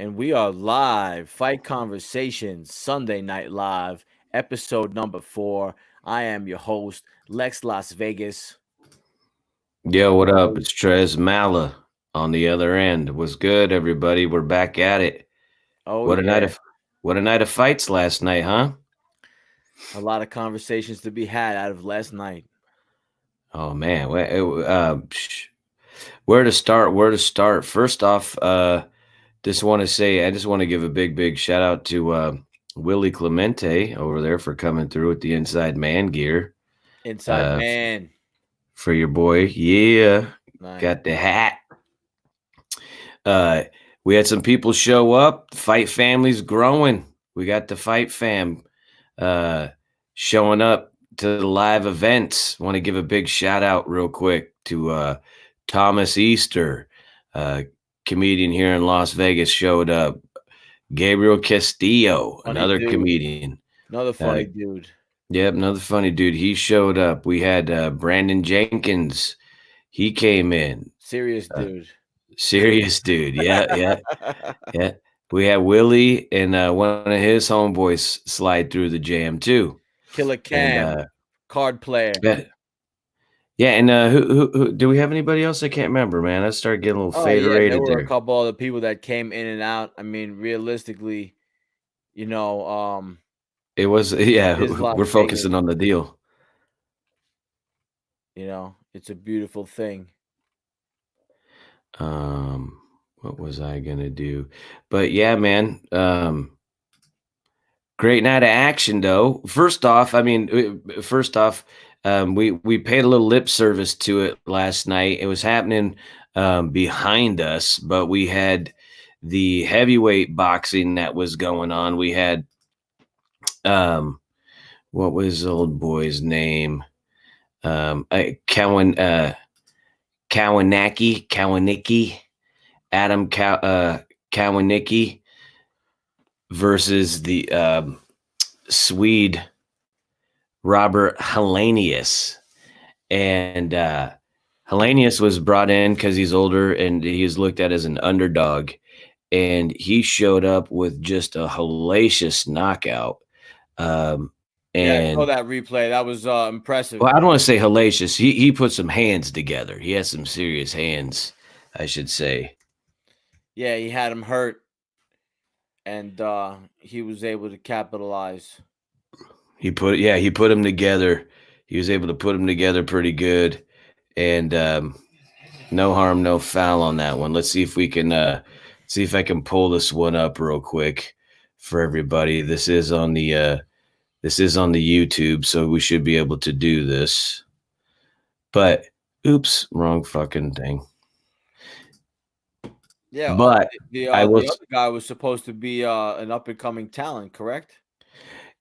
And we are live. Fight Conversations, Sunday Night Live, episode number 4. I am your host, Lex Las Vegas. Yo, what up? It's Trez Mala on the other end. What's good, everybody? We're back at it. Oh, What a night yeah. of what a night of fights last night, huh? A lot of conversations to be had out of last night. Oh man, where to start? Where to start? First off, I just want to give a big shout out to Willie Clemente over there for coming through with the Inside Man gear Inside uh, Man. for your boy. Yeah, Nice. got the hat. Uh, we had some people show up. The fight family's growing. We got the fight fam uh, showing up to the live events. Want to give a big shout out real quick to Thomas Easter, comedian here in Las Vegas, showed up. Gabriel Castillo, Funny another dude. comedian. Another funny dude. Yep, another funny dude. He showed up. We had Brandon Jenkins. He came in. Serious Uh, dude. Serious dude. Yeah. We had Willie and one of his homeboys slide through the jam too. Killer And Cam. Card player. yeah, and who do we have anybody else? I can't remember, man. I started getting a little Oh, yeah. There faderated were a there. couple other people that came in and out. I mean, realistically, you know, It was it is Las we're Vegas. focusing on the deal. It's a beautiful thing. What was I gonna do? But yeah, man. Great night of action, though. First off, we paid a little lip service to it last night. It was happening behind us, but we had the heavyweight boxing that was going on. We had what was the old boy's name? Kawanicki, Adam Kawanicki versus the Swede Robert Hellenius. And Hellenius was brought in because he's older and he was looked at as an underdog. And he showed up with just a hellacious knockout. Yeah, I saw And that replay. That was impressive. well, I don't want to say hellacious. He put some hands together. He has some serious hands, I should say. Yeah, he had him hurt, and he was able to capitalize. He put him together. He was able to put him together pretty good, and no harm, no foul on that one. Let's see if we can see if I can pull this one up real quick for everybody. This is on the YouTube, so we should be able to do this. But oops, wrong fucking thing. Yeah, But the I will. other guy was supposed to be an up and coming talent, correct?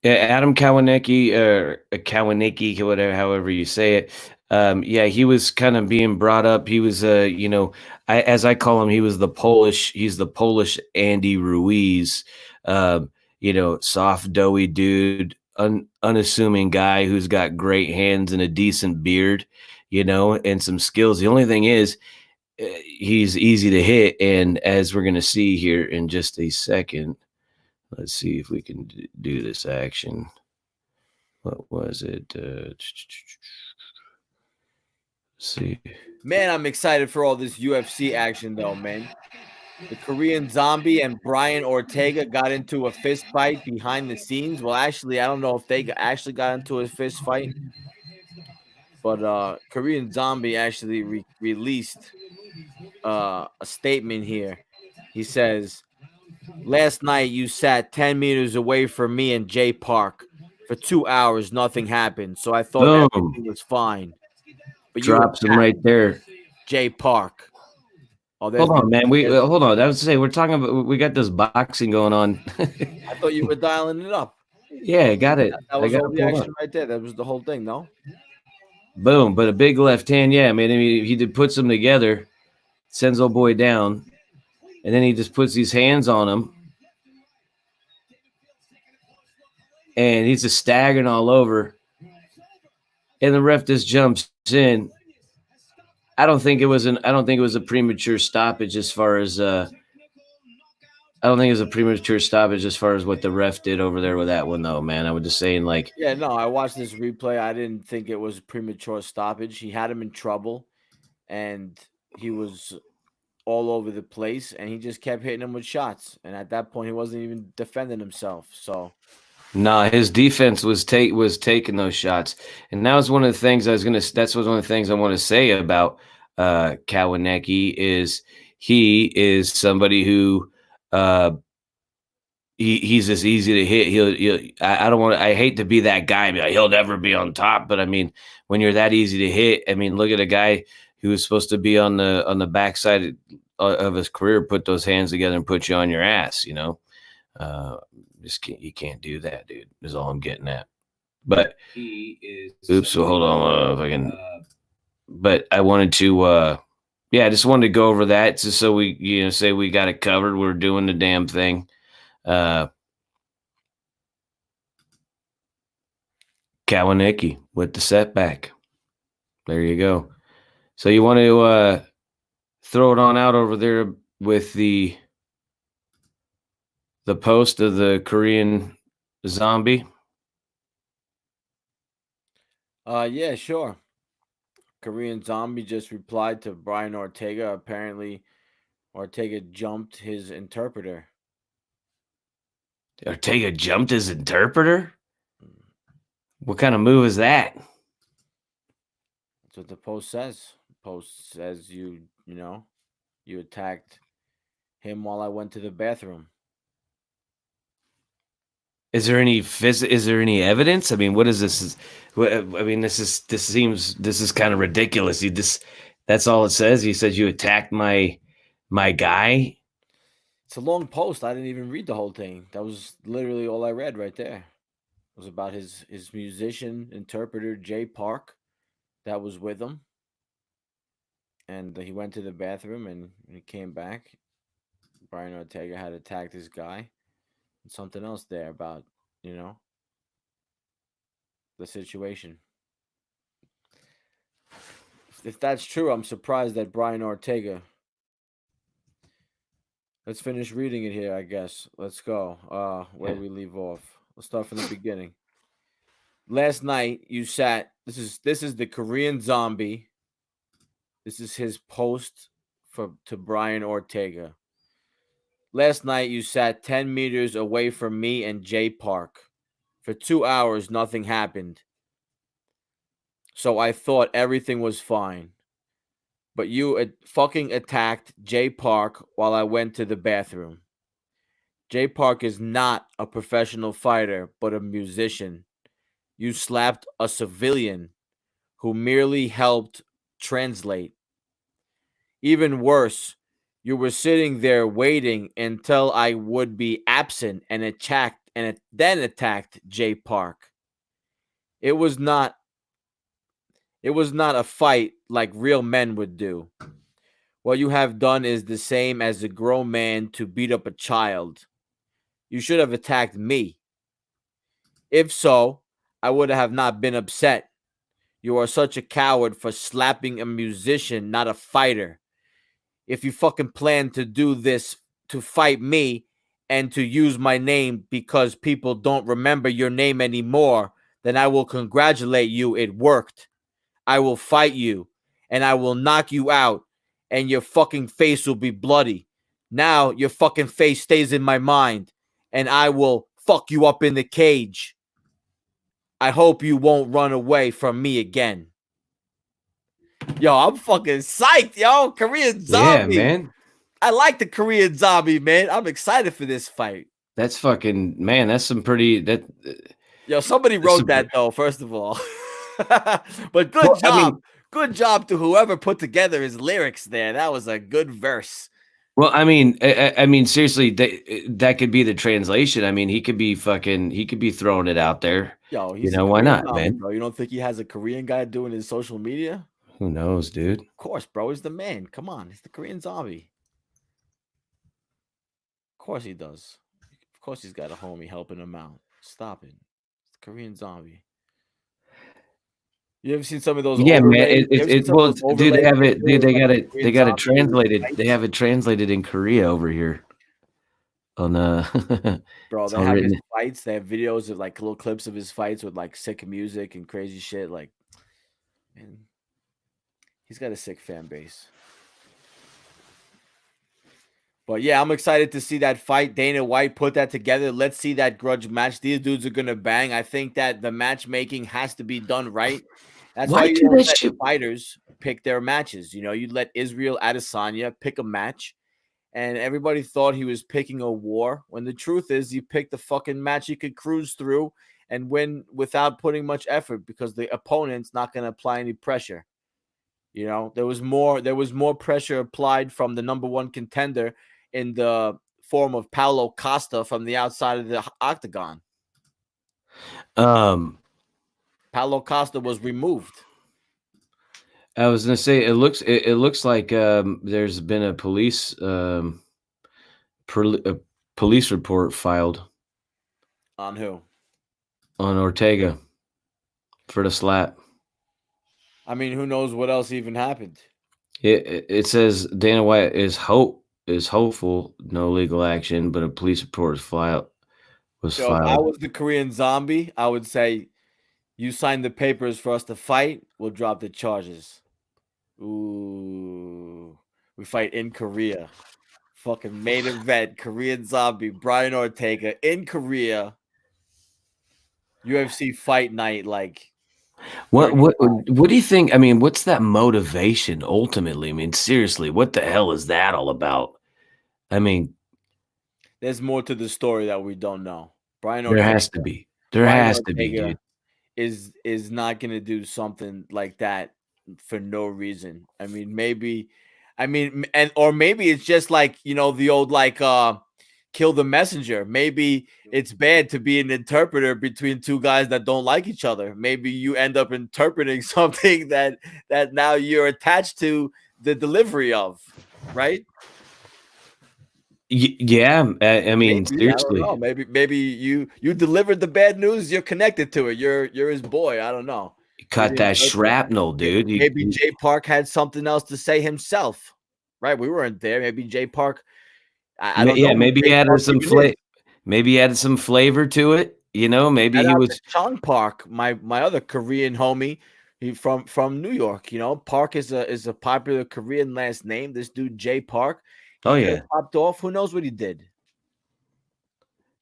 Adam Kawanicki, or Kawanicki, whatever, however you say it. Yeah, he was kind of being brought up. He was, as I call him, he's the Polish Andy Ruiz. Soft, doughy dude, unassuming guy who's got great hands and a decent beard, and some skills. The only thing is, he's easy to hit, and as we're gonna see here in just a second. Let's see if we can do this action. What was it? See. Man, I'm excited for all this UFC action, though, man. The Korean Zombie and Brian Ortega got into a fist fight behind the scenes. Well, actually, I don't know if they actually got into a fist fight, but Korean Zombie actually released a statement here. He says, "Last night you sat 10 meters away from me and Jay Park. For 2 hours, nothing happened. So I thought Boom. everything was fine. But Drops him right there. Jay Park." Oh, hold on, man. Hold on. I was to say we're talking about. We got this boxing going on. I thought you were dialing it up. Yeah, I got it. That was all the action right there. That was the whole thing, no? Boom! But a big left hand. Yeah, man. I mean, he puts them together, sends old boy down, and then he just puts these hands on him. And he's just staggering all over. And the ref just jumps in. I don't think it was a premature stoppage as far as I don't think it was a premature stoppage as far as what the ref did over there with that one, though, man. I was just saying, like, Yeah, no, I watched this replay. I didn't think it was premature stoppage. He had him in trouble, and he was all over the place, and he just kept hitting him with shots. And at that point, he wasn't even defending himself. So nah, his defense was taking those shots, and that was one of the things I was gonna. That's one of the things I want to say about Kawanecki is he is somebody who uh, he's just easy to hit. I don't want. I hate to be that guy. Like, he'll never be on top. But I mean, when you're that easy to hit, I mean, look at a guy who was supposed to be on the backside of his career, put those hands together and put you on your ass. Uh, you can't do that, dude. Is all I'm getting at. But he is. Oops. So hold on. If I can. But I wanted to. Yeah, I just wanted to go over that just so we say we got it covered. We're doing the damn thing. Kawanecki with the setback. There you go. So you want to throw it on out over there with the post of the Korean zombie? yeah, sure. Korean Zombie just replied to Brian Ortega. Apparently, Ortega jumped his interpreter. Ortega jumped his interpreter? What kind of move is that? That's what the post says. The post says you attacked him while I went to the bathroom. Is there any evidence? I mean, what is this? I mean, this is kind of ridiculous. That's all it says. He says you attacked my guy. It's a long post. I didn't even read the whole thing. That was literally all I read right there. It was about his musician interpreter Jay Park that was with him, and he went to the bathroom and he came back. Brian Ortega had attacked this guy, and something else there about the situation. If that's true, I'm surprised that Brian Ortega. Let's finish reading it here, I guess. Let's go. Where we leave off. Let's start from the beginning. Last night you sat. This is the Korean Zombie. This is his post to Brian Ortega. Last night you sat 10 meters away from me and Jay Park. For 2 hours nothing happened. So I thought everything was fine. But you fucking attacked Jay Park while I went to the bathroom. Jay Park is not a professional fighter, but a musician. You slapped a civilian who merely helped translate. Even worse, you were sitting there waiting until I would be absent and then attacked Jay Park. It was not a fight like real men would do. What you have done is the same as a grown man to beat up a child. You should have attacked me. If so, I would have not been upset. You are such a coward for slapping a musician, not a fighter. If you fucking plan to do this to fight me and to use my name because people don't remember your name anymore, then I will congratulate you. It worked. I will fight you and I will knock you out and your fucking face will be bloody. Now your fucking face stays in my mind and I will fuck you up in the cage. I hope you won't run away from me again. Yo, I'm fucking psyched, yo. Korean Zombie. Yeah, man. I like the Korean Zombie, man. I'm excited for this fight. That's fucking, man. That's some pretty Yo, somebody wrote that though, first of all. But good job. I mean, good job to whoever put together his lyrics there. That was a good verse. Well, I mean, seriously, that could be the translation. I mean, he could be throwing it out there. Yo, he's why not, Zombie, man? Bro. You don't think he has a Korean guy doing his social media? Who knows, dude? Of course, bro. He's the man. Come on, he's the Korean Zombie. Of course he does. Of course he's got a homie helping him out. Stop it. It's the Korean Zombie. You ever seen some of those? Yeah, man. Well, dude, they have it. Dude, they got it translated. They have it translated in Korea over here. on Bro, it's they all have his written. fights. They have videos of like little clips of his fights with like sick music and crazy shit. Like, man, he's got a sick fan base. But yeah, I'm excited to see that fight. Dana White put that together. Let's see that grudge match. These dudes are gonna bang. I think that the matchmaking has to be done right. That's why Why you do don't that let shit? fighters pick their matches. You know, you let Israel Adesanya pick a match, and everybody thought he was picking a war. When the truth is, he picked a fucking match he could cruise through and win without putting much effort because the opponent's not gonna apply any pressure. You know, there was more pressure applied from the number one contender in the form of Paulo Costa from the outside of the octagon. Um, Paulo Costa was removed. I was gonna say it looks like there's been a a police report filed On who? on Ortega for the slap. I mean, who knows what else even happened? It says Dana White is hopeful no legal action, but a police report was So if I filed. was the Korean zombie, I would say, you signed the papers for us to fight, we'll drop the charges. Ooh. We fight in Korea. Fucking main event, Korean zombie, Brian Ortega in Korea. UFC fight night, like What 30. what what do you think? I mean, what's that motivation ultimately? I mean, seriously, what the hell is that all about? I mean, There's more to the story that we don't know. Brian there Ortega, has to be. There Brian has to be, dude. Ortega is not gonna do something like that for no reason. I mean, maybe, and or maybe it's just like, the old like kill the messenger. Maybe it's bad to be an interpreter between two guys that don't like each other. Maybe you end up interpreting something that now you're attached to the delivery of, right? Yeah, I mean, Maybe, I don't seriously, know. Maybe you delivered the bad news. You're connected to it. You're his boy. I don't know. You're cut the that interpreter. shrapnel, dude. Maybe Jay Park had something else to say himself. Right? We weren't there. Maybe Jay Park. I don't know Yeah, who maybe he Jay added Park some even is. maybe he added some flavor to it. You know, maybe Shout he out to was. Chong Park, my other Korean homie. He from New York. Park is a popular Korean last name. This dude Jay Park. Oh He could yeah, have popped off. Who knows what he did?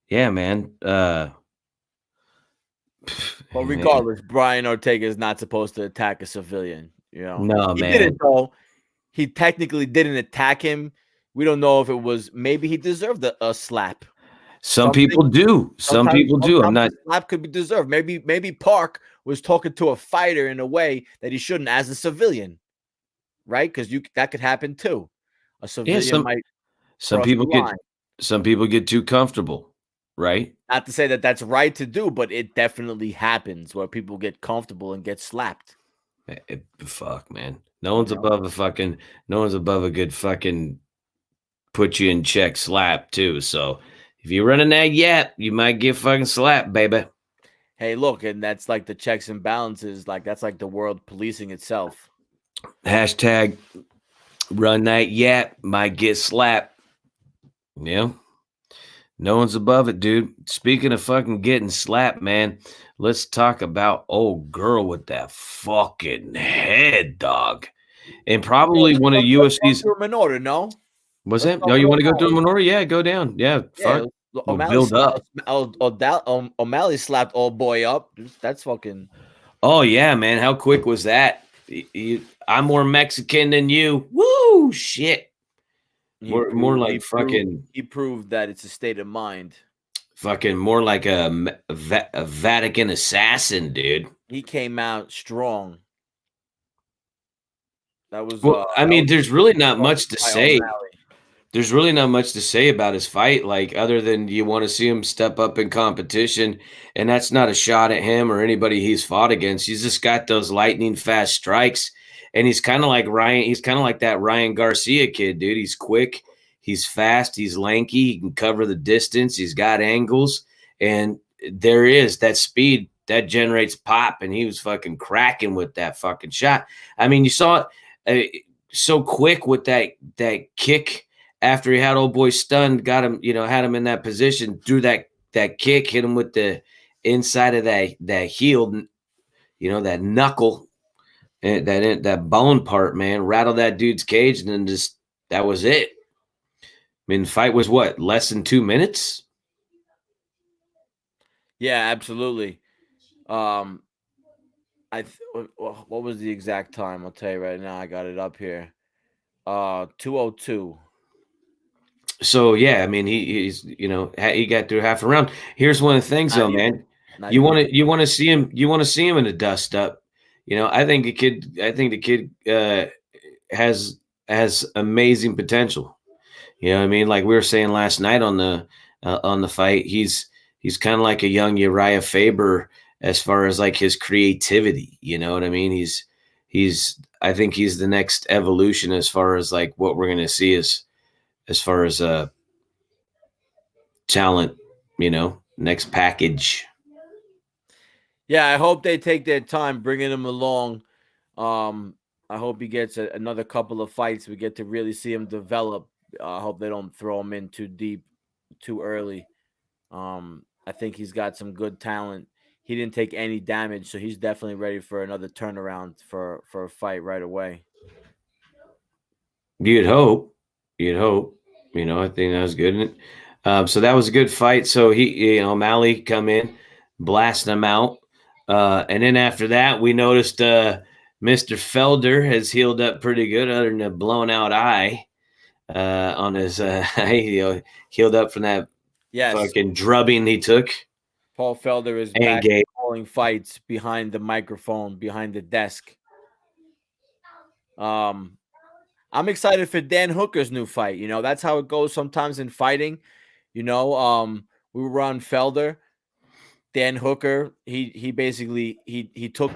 yeah, man. But Hey, man. regardless, Brian Ortega is not supposed to attack a civilian. No, He didn't man. though. He technically didn't attack him. We don't know if it was, maybe he deserved a slap. Some people Something do. Some sometimes people do. I'm sometimes not. a slap could be deserved. Maybe Park was talking to a fighter in a way that he shouldn't as a civilian, right? Because that could happen too. A Yeah, civilian might some cross the people get line. some people get too comfortable, right? Not to say that that's right to do, but it definitely happens where people get comfortable and get slapped. Fuck, man. You know. No one's above a good fucking put you in check slap too. So if you're running that yap, you might get fucking slapped, baby. Hey, look, and that's like the checks and balances. Like that's like the world policing itself. Hashtag run that yap, might get slapped. Yeah. No one's above it, dude. Speaking of fucking getting slapped, man, let's talk about old girl with that fucking head, dog. And Yeah, probably one of let's run UFC's. through them in order. No, Was let's it? start Oh, with you want to go through O'Malley. Minora? Yeah, go down. Yeah, Yeah, fuck. We'll O'Malley build up. O'Malley slapped old boy up. That's fucking. Oh yeah, man. How quick was that? I'm more Mexican than you. Woo! Shit. He More proved like he proved fucking he proved that it's a state of mind. more like a Vatican assassin, dude. He came out strong. That was Well, I that mean, was a there's good really not performance much to by say. O'Malley. There's really not much to say about his fight, like other than you want to see him step up in competition, and that's not a shot at him or anybody he's fought against. He's just got those lightning fast strikes, and he's kind of like Ryan. He's kind of like that Ryan Garcia kid, dude. He's quick, he's fast, he's lanky, he can cover the distance, he's got angles, and there is that speed that generates pop, and he was fucking cracking with that fucking shot. I mean, you saw it so quick with that kick after he had old boy stunned, got him, had him in that position, threw that kick, hit him with the inside of that heel, that knuckle, that bone part, man, rattled that dude's cage, and then just that was it. I mean, the fight was what, less than 2 minutes? Yeah, absolutely. Um, what was the exact time? I'll tell you right now. I got it up here. 2:02. So yeah, I mean, he got through half a round. Here's one of the things, Not though, even. man. Not You even. want to you want to see him. You want to see him in a dust up. I think the kid has amazing potential. You know what I mean? Like we were saying last night on the fight, he's kind of like a young Uriah Faber as far as like his creativity. You know what I mean? He's I think he's the next evolution as far as like what we're gonna see as far as talent. Next package. Yeah, I hope they take their time bringing him along. Um, I hope he gets another couple of fights. We get to really see him develop. I hope they don't throw him in too deep, too early. I think he's got some good talent. He didn't take any damage, so he's definitely ready for another turnaround for a fight right away. You'd hope. You'd hope. I think that was good. So that was a good fight. So Mally come in, blast them out. And then after that, we noticed Mr. Felder has healed up pretty good, other than a blown out eye on his healed up from that Yes, fucking drubbing he took. Paul Felder is And back Gabe. calling fights behind the microphone, behind the desk. Um, I'm excited for Dan Hooker's new fight. That's how it goes sometimes in fighting. We were on Felder. Dan Hooker, he basically he took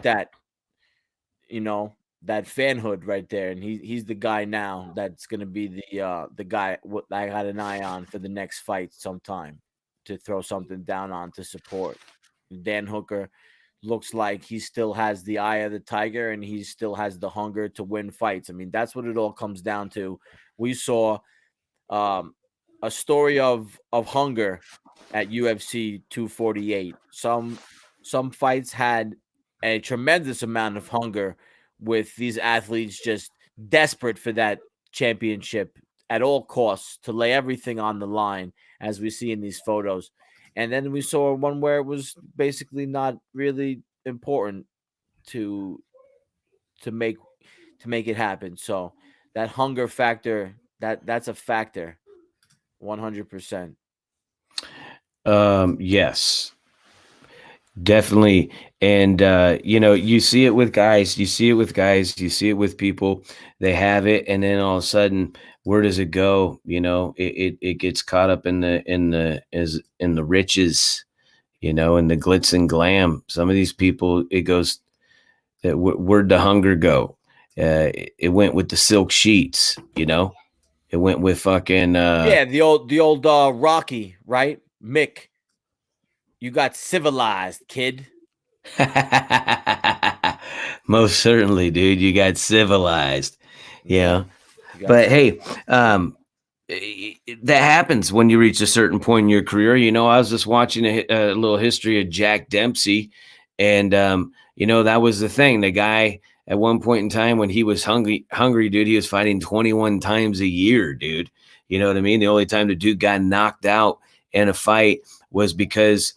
you know, that fanhood right there, and he's the guy now that's gonna be the guy what I got an eye on for the next fight sometime to throw something down on to support. Dan Hooker looks like he still has the eye of the tiger and he still has the hunger to win fights. I mean, that's what it all comes down to. We saw um, a story of hunger at UFC 248. Some fights had a tremendous amount of hunger with these athletes just desperate for that championship at all costs to lay everything on the line as we see in these photos. And then we saw one where it was basically not really important to to make to make it happen. So that hunger factor, that's a factor 100%. Yes. Definitely. And you see it with guys, you see it with people. They have it, and then all of a sudden, where does it go? It gets caught up in the riches, in the glitz and glam. Some of these people, it goes where'd the hunger go? It went with the silk sheets, it went with fucking Yeah, the old Rocky, right? Mick, you got civilized, kid. most certainly, dude. You got civilized. Yeah, Yeah. you got But hey, that happens when you reach a certain point in your career. I was just watching a little history of Jack Dempsey, and that was the thing. The guy at one point in time when he was hungry, dude, he was fighting 21 times a year, dude. You know what I mean? The only time the dude got knocked out in a fight was because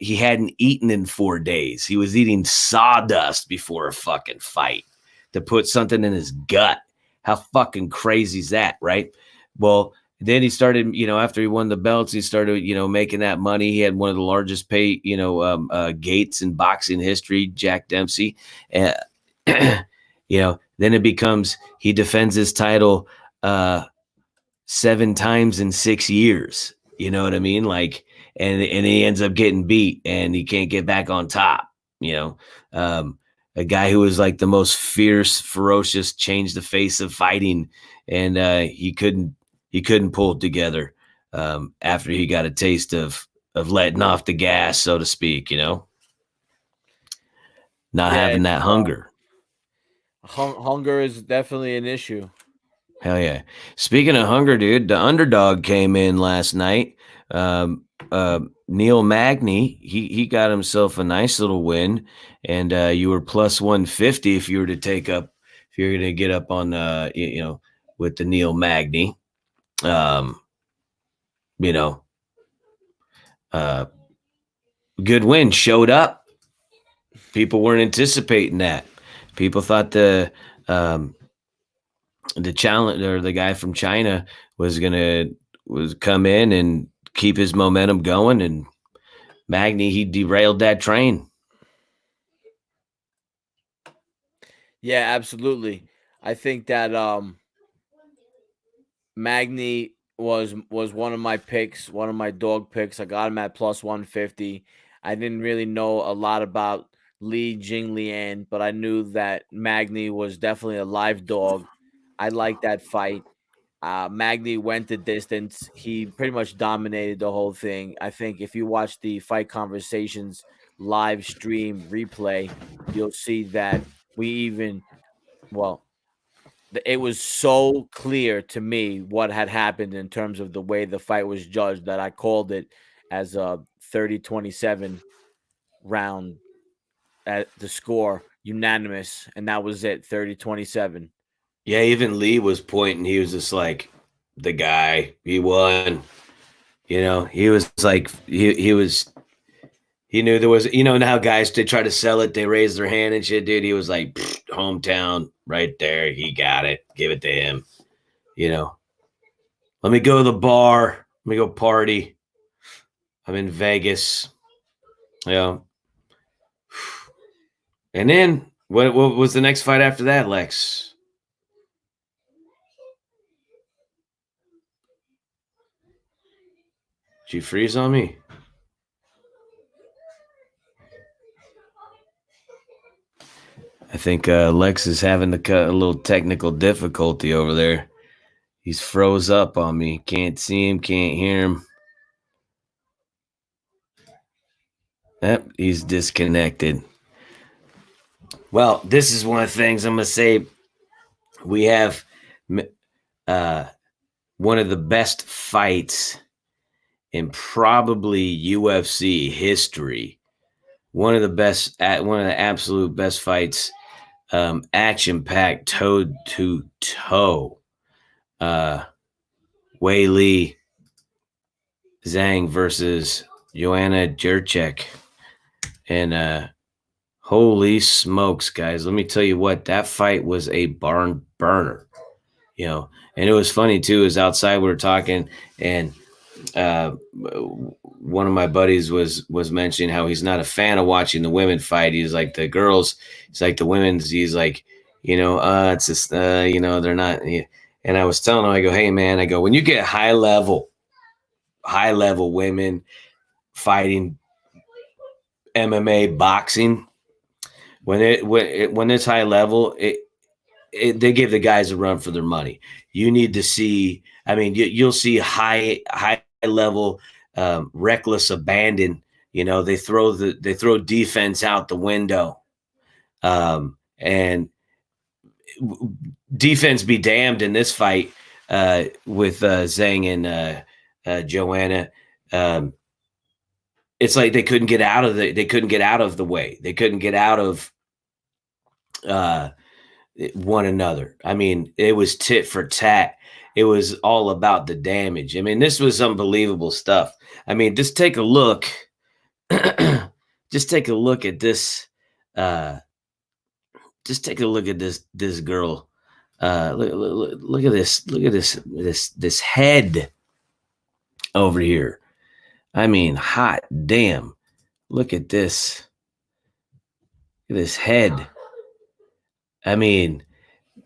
he hadn't eaten in 4 days. He was eating sawdust before a fucking fight to put something in his gut. How fucking crazy is that, right? Well, then he started, after he won the belts, he started, making that money. He had one of the largest gates in boxing history, Jack Dempsey. Uh, then it becomes he defends his title 7 times in 6 years. You know what I mean? Like, and he ends up getting beat, and he can't get back on top. You know, a guy who was like the most fierce, ferocious, changed the face of fighting, and he couldn't pull it together after he got a taste of letting off the gas, so to speak. Not Yeah, having that hunger. hunger is definitely an issue. Hell yeah. Speaking of hunger, dude, the underdog came in last night. Um, Neil Magny, he got himself a nice little win, and you were plus 150 if you were to take up, if you're going to get up on, with the Neil Magny. Um, you know, uh, Good win, showed up. People weren't anticipating that. People thought the challenge or the guy from China was come in and keep his momentum going, and Magny, he derailed that train. Yeah, absolutely. I think that Magny was one of my picks, one of my dog picks. I got him at plus 150. I didn't really know a lot about Li Jinglian, but I knew that Magny was definitely a live dog. I like that fight. Magny went the distance. He pretty much dominated the whole thing. I think if you watch the Fight Conversations live stream replay, you'll see that we even, well, it was so clear to me what had happened in terms of the way the fight was judged that I called it as a 30-27 round at the score, unanimous, and that was it, 30-27. Yeah, even Lee was pointing. He was just like, the guy, he won. He was like, he knew there was, now guys, they try to sell it, they raise their hand and shit, dude. He was like, hometown right there. He got it. Give it to him. Let me go to the bar. Let me go party. I'm in Vegas. And then what was the next fight after that, Lex? Did you freeze on me? I think Lex is having a little technical difficulty over there. He's froze up on me. Can't see him, can't hear him. Yep, he's disconnected. Well, this is one of the things I'm going to say. We have one of the best fights in probably UFC history. One of the absolute best fights, action packed, toe to toe. Wei Li Zhang versus Joanna Jurchek. And holy smokes, guys, let me tell you what, that fight was a barn burner. And it was funny too, is outside we were talking, and one of my buddies was mentioning how he's not a fan of watching the women fight. He's like, the girls, he's like, the women's, he's like, it's just they're not. And I was telling him, I go, hey man, I go, when you get high level women fighting MMA, boxing, when it's high level, they give the guys a run for their money. You need to see, I mean, you'll see high level, reckless abandon. They throw defense out the window, and defense be damned in this fight with Zhang and Joanna. It's like they couldn't get out of the way. They couldn't get out of one another. I mean, it was tit for tat. It was all about the damage. I mean, this was unbelievable stuff. I mean, just take a look. Just take a look at this. Just take a look at this girl. Look at this. Look at this head over here. I mean, hot damn. Look at this. Look at this head. I mean,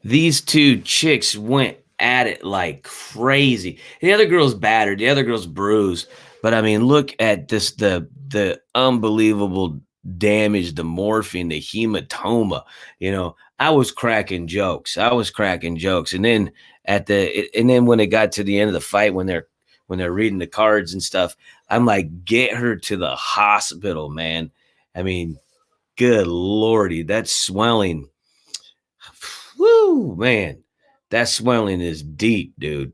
these two chicks went at it like crazy. The other girl's battered. The other girl's bruised. But I mean, look at this, the unbelievable damage, the morphine, the hematoma. I was cracking jokes. And then when it got to the end of the fight, when they're reading the cards and stuff, I'm like, get her to the hospital, man. I mean, good Lordy, that swelling. Woo, man. that swelling is deep, dude.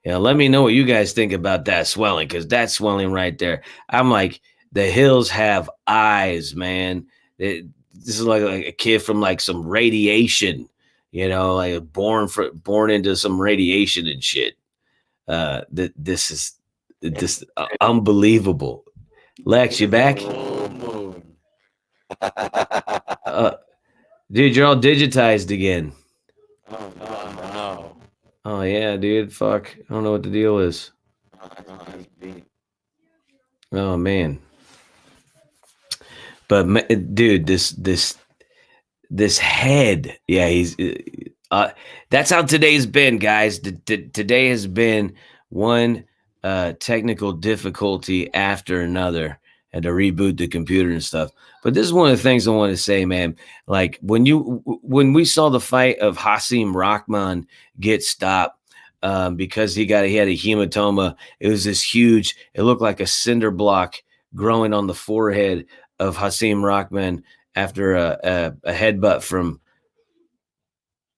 Let me know what you guys think about that swelling, because that swelling right there, I'm like, the hills have eyes, man. This is like a kid from like some radiation, like born into some radiation and shit. This is this unbelievable. Lex, you back? Uh, dude, you're all digitized again. Oh no. Oh yeah, dude. Fuck, I don't know what the deal is. Oh man. But dude, this head, yeah, he's that's how today's been, guys. Today has been one technical difficulty after another, and to reboot the computer and stuff. But this is one of the things I want to say, man. Like when we saw the fight of Hasim Rahman get stopped because he had a hematoma. It was this huge. It looked like a cinder block growing on the forehead of Hasim Rahman after a headbutt from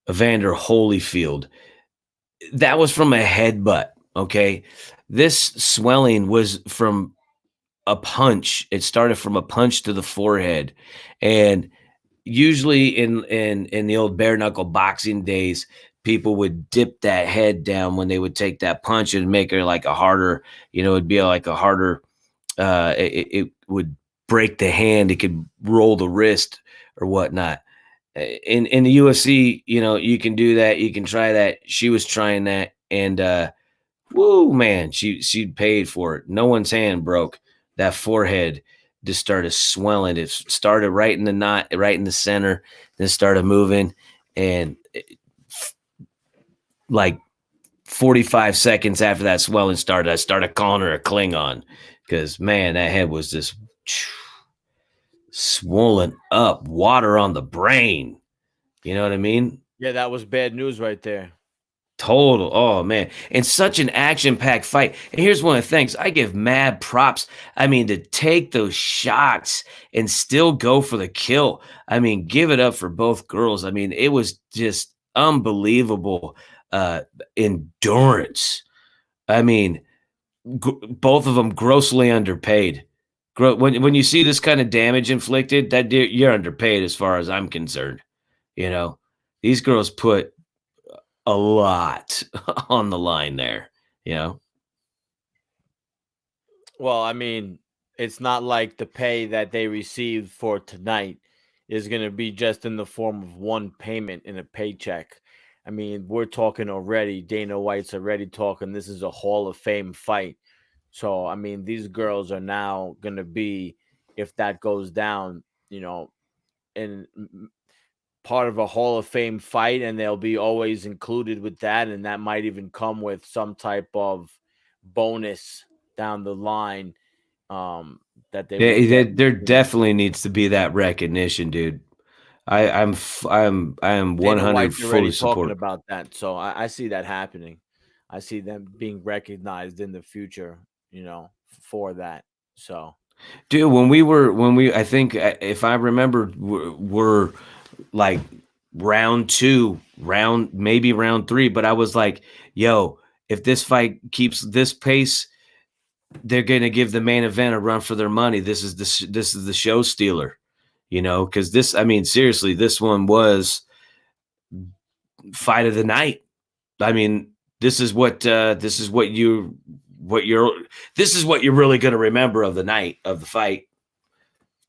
Evander Holyfield. That was from a headbutt. Okay. This swelling was from a punch. It started from a punch to the forehead. And usually in the old bare knuckle boxing days, people would dip that head down when they would take that punch and make it like a harder, it'd be like a harder, it would break the hand. It could roll the wrist or whatnot. In the UFC, you can do that. You can try that. She was trying that, and woo, man, she paid for it. No one's hand broke. That forehead just started swelling. It started right in the knot, right in the center, then started moving, and like 45 seconds after that swelling started, I started calling her a Klingon, because man, that head was just swollen up, water on the brain. You know what I mean? Yeah, that was bad news right there. Total. Oh man. And such an action-packed fight. And here's one of the things. I give mad props. I mean, to take those shots and still go for the kill. I mean, give it up for both girls. I mean, it was just unbelievable endurance. I mean, both of them grossly underpaid. When you see this kind of damage inflicted, that you're underpaid as far as I'm concerned. These girls put a lot on the line there. Well, I mean, it's not like the pay that they received for tonight is going to be just in the form of one payment in a paycheck. I mean, we're talking already. Dana White's already talking. This is a Hall of Fame fight. So, I mean, these girls are now going to be, if that goes down, in part of a Hall of Fame fight, and they'll be always included with that. And that might even come with some type of bonus down the line that they would get. There definitely needs to be that recognition, dude. I am Dana 100 White's fully already talking support. about that, so I see that happening. I see them being recognized in the future, for that. So, Dude, I think if I remember, we're like maybe round 3, but I was like, yo, if this fight keeps this pace, they're going to give the main event a run for their money. This is the show stealer, because I mean, seriously, this one was fight of the night. I mean, this is what you're really going to remember of the night of the fight.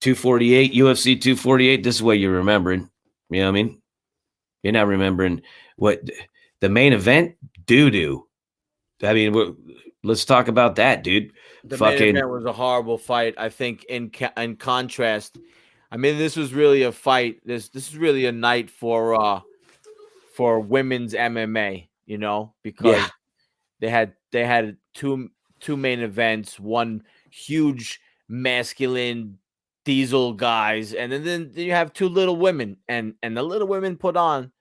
248 UFC 248. This is what you're remembering. You know what I mean? You're not remembering what the main event doo. I mean, let's talk about that, dude. the main event was a horrible fight. I think in contrast, I mean, this was really a fight. This is really a night for women's MMA, because they had two main events, one huge masculine diesel guys, and then you have two little women, and the little women put on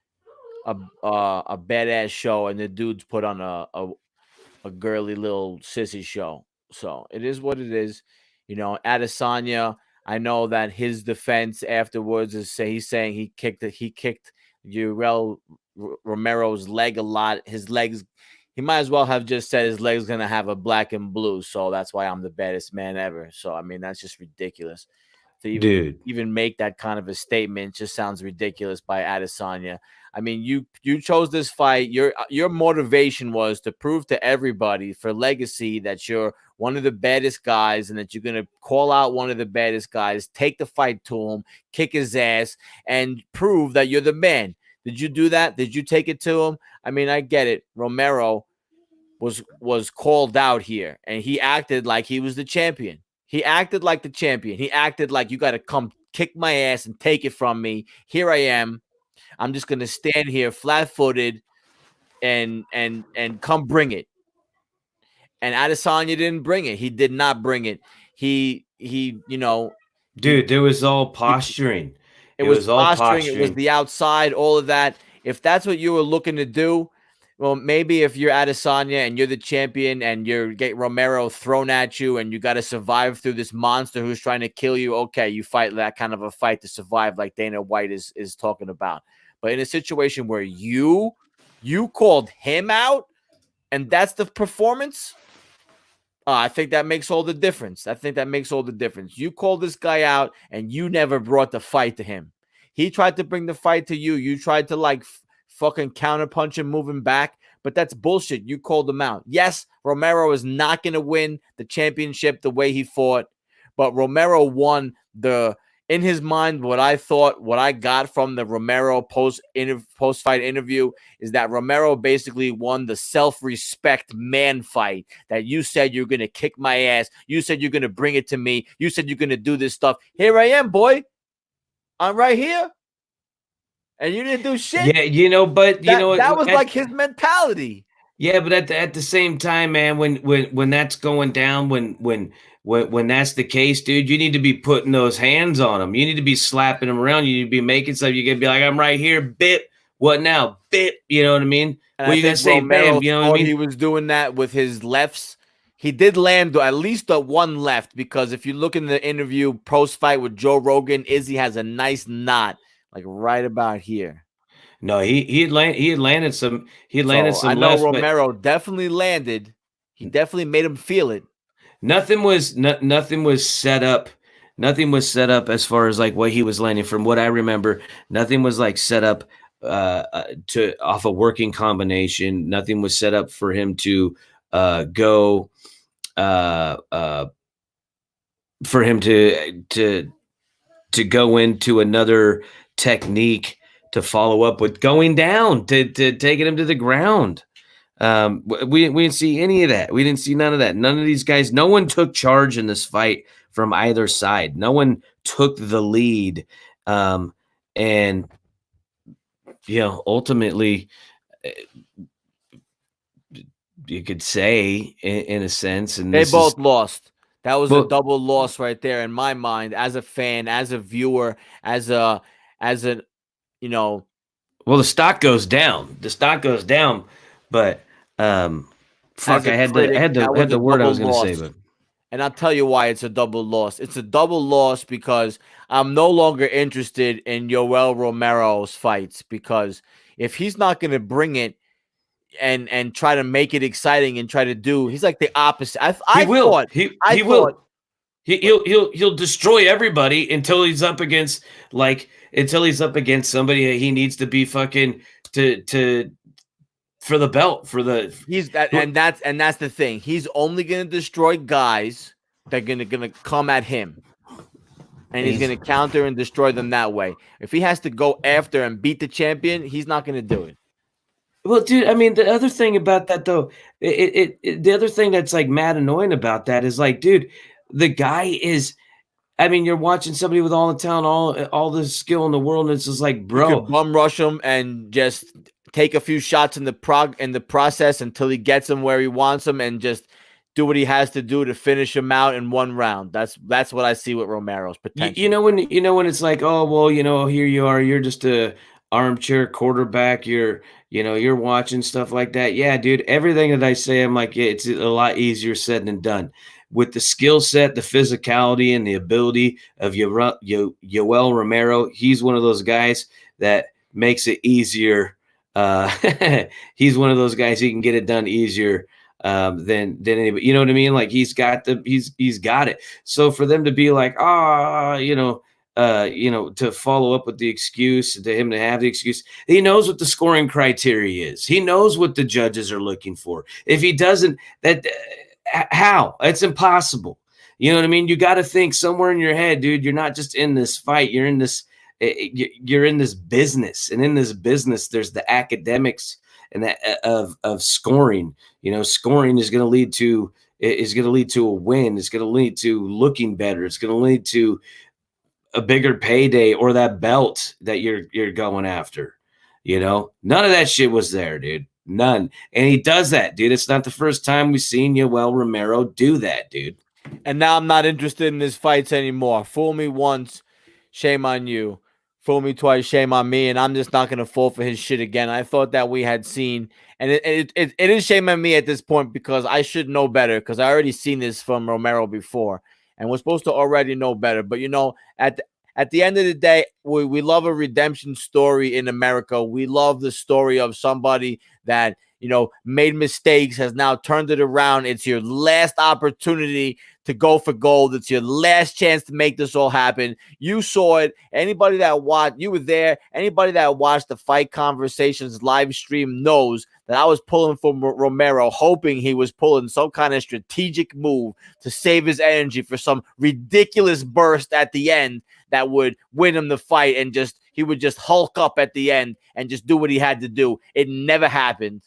a badass show, and the dudes put on a girly little sissy show. So it is what it is. Adesanya, I know that his defense afterwards is he's saying he kicked Romero's leg a lot. His legs, he might as well have just said his leg's gonna have a black and blue. So that's why I'm the baddest man ever. So I mean, that's just ridiculous to Dude. even make that kind of a statement. Just sounds ridiculous by Adesanya. I mean, you chose this fight. Your motivation was to prove to everybody for legacy that you're one of the baddest guys and that you're gonna call out one of the baddest guys, take the fight to him, kick his ass, and prove that you're the man. Did you do that? Did you take it to him? I mean, I get it. Romero was called out here, and he acted like he was the champion. He acted like the champion. He acted like you got to come kick my ass and take it from me. Here I am. I'm just gonna stand here flat-footed and come bring it. And Adesanya didn't bring it. He did not bring it. He Dude, there was all posturing. it It was was all posturing. It was posturing. the outside, all of that. If that's what you were looking to do, well, maybe if you're Adesanya and you're the champion and you're get Romero thrown at you and you got to survive through this monster who's trying to kill you, okay, you fight that kind of a fight to survive, like Dana White is talking about. But in a situation where you called him out and that's the performance, I think that makes all the difference. I think that makes all the difference. You called this guy out and you never brought the fight to him. He tried to bring the fight to you. You tried to like fucking counterpunch him moving back, but that's bullshit. You called him out. Yes, Romero is not going to win the championship the way he fought, but Romero won in his mind, what I got from the Romero post fight interview is that Romero basically won the self-respect man fight that you said you're going to kick my ass. You said you're going to bring it to me. You said you're going to do this stuff. Here I am, boy. I'm right here. And you didn't do shit. Yeah, but that was like his mentality. Yeah, but at the same time, man, when that's going down, when that's the case, dude, you need to be putting those hands on them. You need to be slapping them around. You need to be making stuff. You got to be like, I'm right here, bit. What now, bit? You know what I mean? And what I you gonna think say, Romero bam? You know what I mean? He was doing that with his lefts. He did land at least the one left because if you look in the interview post fight with Joe Rogan, Izzy has a nice knot like right about here. No, he had landed some I know lefts, Romero definitely landed. He definitely made him feel it. Nothing was set up. Nothing was set up as far as like what he was landing. From what I remember, nothing was like set up to off a working combination. Nothing was set up for him to go for him to go into another technique to follow up with going down to taking him to the ground. We didn't see any of that. We didn't see none of that. None of these guys. No one took charge in this fight from either side. No one took the lead, and ultimately, you could say in a sense, and they both lost. That was a double loss right there in my mind, as a fan, as a viewer, as a Well, the stock goes down. The stock goes down, but fuck, I had the word I was going to say, but. And I'll tell you why it's a double loss. It's a double loss because I'm no longer interested in Yoel Romero's fights, because if he's not going to bring it and try to make it exciting and try to do, he's like the opposite. He will. He'll destroy everybody until he's up against somebody that he needs to be fucking to for the belt, for the and that's the thing. He's only gonna destroy guys that are gonna come at him. And he's gonna counter and destroy them that way. If he has to go after and beat the champion, he's not gonna do it. Well, dude, I mean, the other thing about that though, the other thing that's like mad annoying about that is like, dude, the guy is, I mean, you're watching somebody with all the talent, all the skill in the world, and it's just like, bro, you could bum rush him and just take a few shots in the process until he gets him where he wants him, and just do what he has to do to finish him out in one round. That's what I see with Romero's potential. You know when it's like, oh well, here you are, you're just a armchair quarterback, you're watching stuff like that. Yeah, dude, everything that I say, I'm like, it's a lot easier said than done. With the skill set, the physicality, and the ability of Yoel Romero, he's one of those guys that makes it easier. He's one of those guys, he can get it done easier than anybody. You know what I mean? Like he's got it. So for them to be like, to follow up with the excuse, to him to have the excuse, he knows what the scoring criteria is. He knows what the judges are looking for. If he doesn't, how? It's impossible. You know what I mean? You got to think somewhere in your head, dude. You're not just in this fight. You're in this business, and in this business, there's the academics and that of scoring. Scoring is going to lead to a win. It's going to lead to looking better. It's going to lead to a bigger payday or that belt that you're going after. None of that shit was there, dude. None. And he does that, dude. It's not the first time we've seen Yoel Romero do that, dude. And now I'm not interested in his fights anymore. Fool me once, shame on you. Fool me twice, shame on me. And I'm just not going to fall for his shit again. I thought that we had seen, and it is shame on me at this point because I should know better because I already seen this from Romero before. And we're supposed to already know better. But, at the end of the day, we love a redemption story in America. We love the story of somebody that, made mistakes, has now turned it around. It's your last opportunity to go for gold. It's your last chance to make this all happen. You saw it. Anybody that watched, you were there. Anybody that watched the Fight Conversations live stream knows that I was pulling for Romero, hoping he was pulling some kind of strategic move to save his energy for some ridiculous burst at the end that would win him the fight, and he would just hulk up at the end and just do what he had to do. It never happened.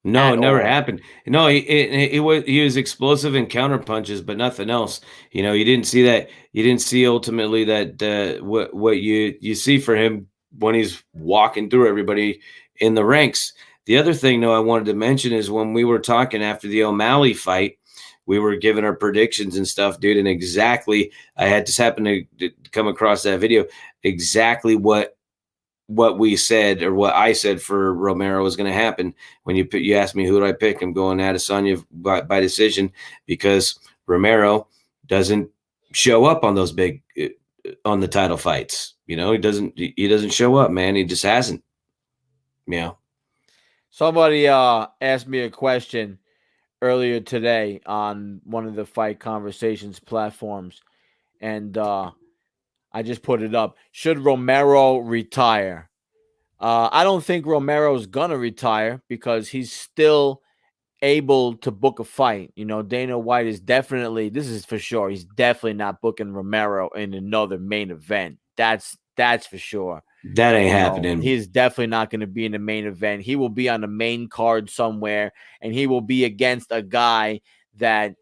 No, it never happened. No, he was explosive in counter punches, but nothing else. You didn't see that. You didn't see ultimately that what you see for him when he's walking through everybody in the ranks. The other thing, though, I wanted to mention is when we were talking after the O'Malley fight, we were giving our predictions and stuff, dude. And exactly, I had just happened to come across that video. Exactly what we said, or what I said for Romero was going to happen. When you asked me who do I pick, I'm going Adesanya by decision, because Romero doesn't show up on those big on the title fights. He doesn't show up, man. He just hasn't. Somebody asked me a question earlier today on one of the Fight Conversations platforms, and I just put it up. Should Romero retire? I don't think Romero's gonna retire because he's still able to book a fight. Dana White is definitely, this is for sure, he's definitely not booking Romero in another main event. That's for sure. That ain't happening. He's definitely not going to be in the main event. He will be on the main card somewhere, and he will be against a guy that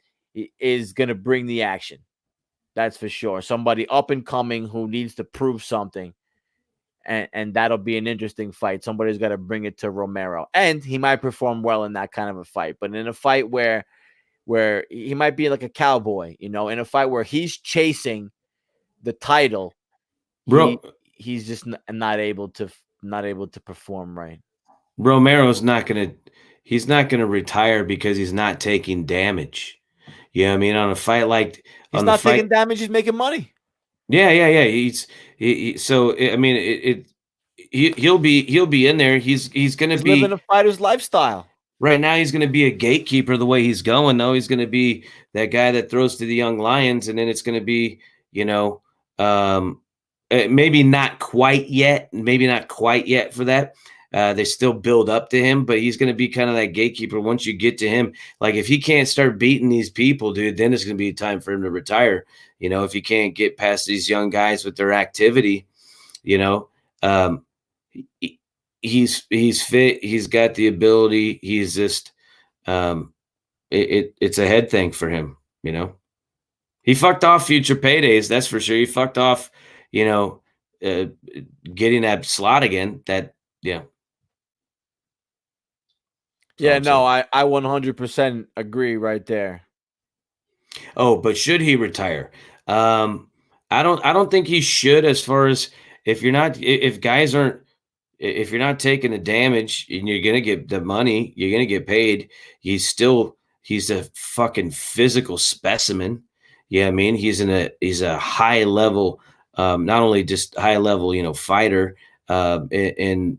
is going to bring the action. That's for sure. Somebody up and coming who needs to prove something. And that'll be an interesting fight. Somebody's got to bring it to Romero. And he might perform well in that kind of a fight. But in a fight where he might be like a cowboy, in a fight where he's chasing the title, he's just not able to perform right. Romero's not going to retire because he's not taking damage. I mean, on a fight like he's not taking damage, he's making money. Yeah. So I mean, he'll be in there. He's going to be living a fighter's lifestyle. Right now, he's going to be a gatekeeper the way he's going. Though he's going to be that guy that throws to the young lions, and then it's going to be, maybe not quite yet for that. They still build up to him, but he's going to be kind of that gatekeeper. Once you get to him, like if he can't start beating these people, dude, then it's going to be time for him to retire. If you can't get past these young guys with their activity, he's fit. He's got the ability. He's just, it's a head thing for him. He fucked off future paydays. That's for sure. He fucked off, getting that slot again. Yeah, no, I 100% agree right there. Oh, but should he retire? I don't think he should, as far as if you're not taking the damage and you're going to get the money, you're going to get paid. He's a fucking physical specimen. Yeah. I mean, he's a high level, not only just high level, fighter, You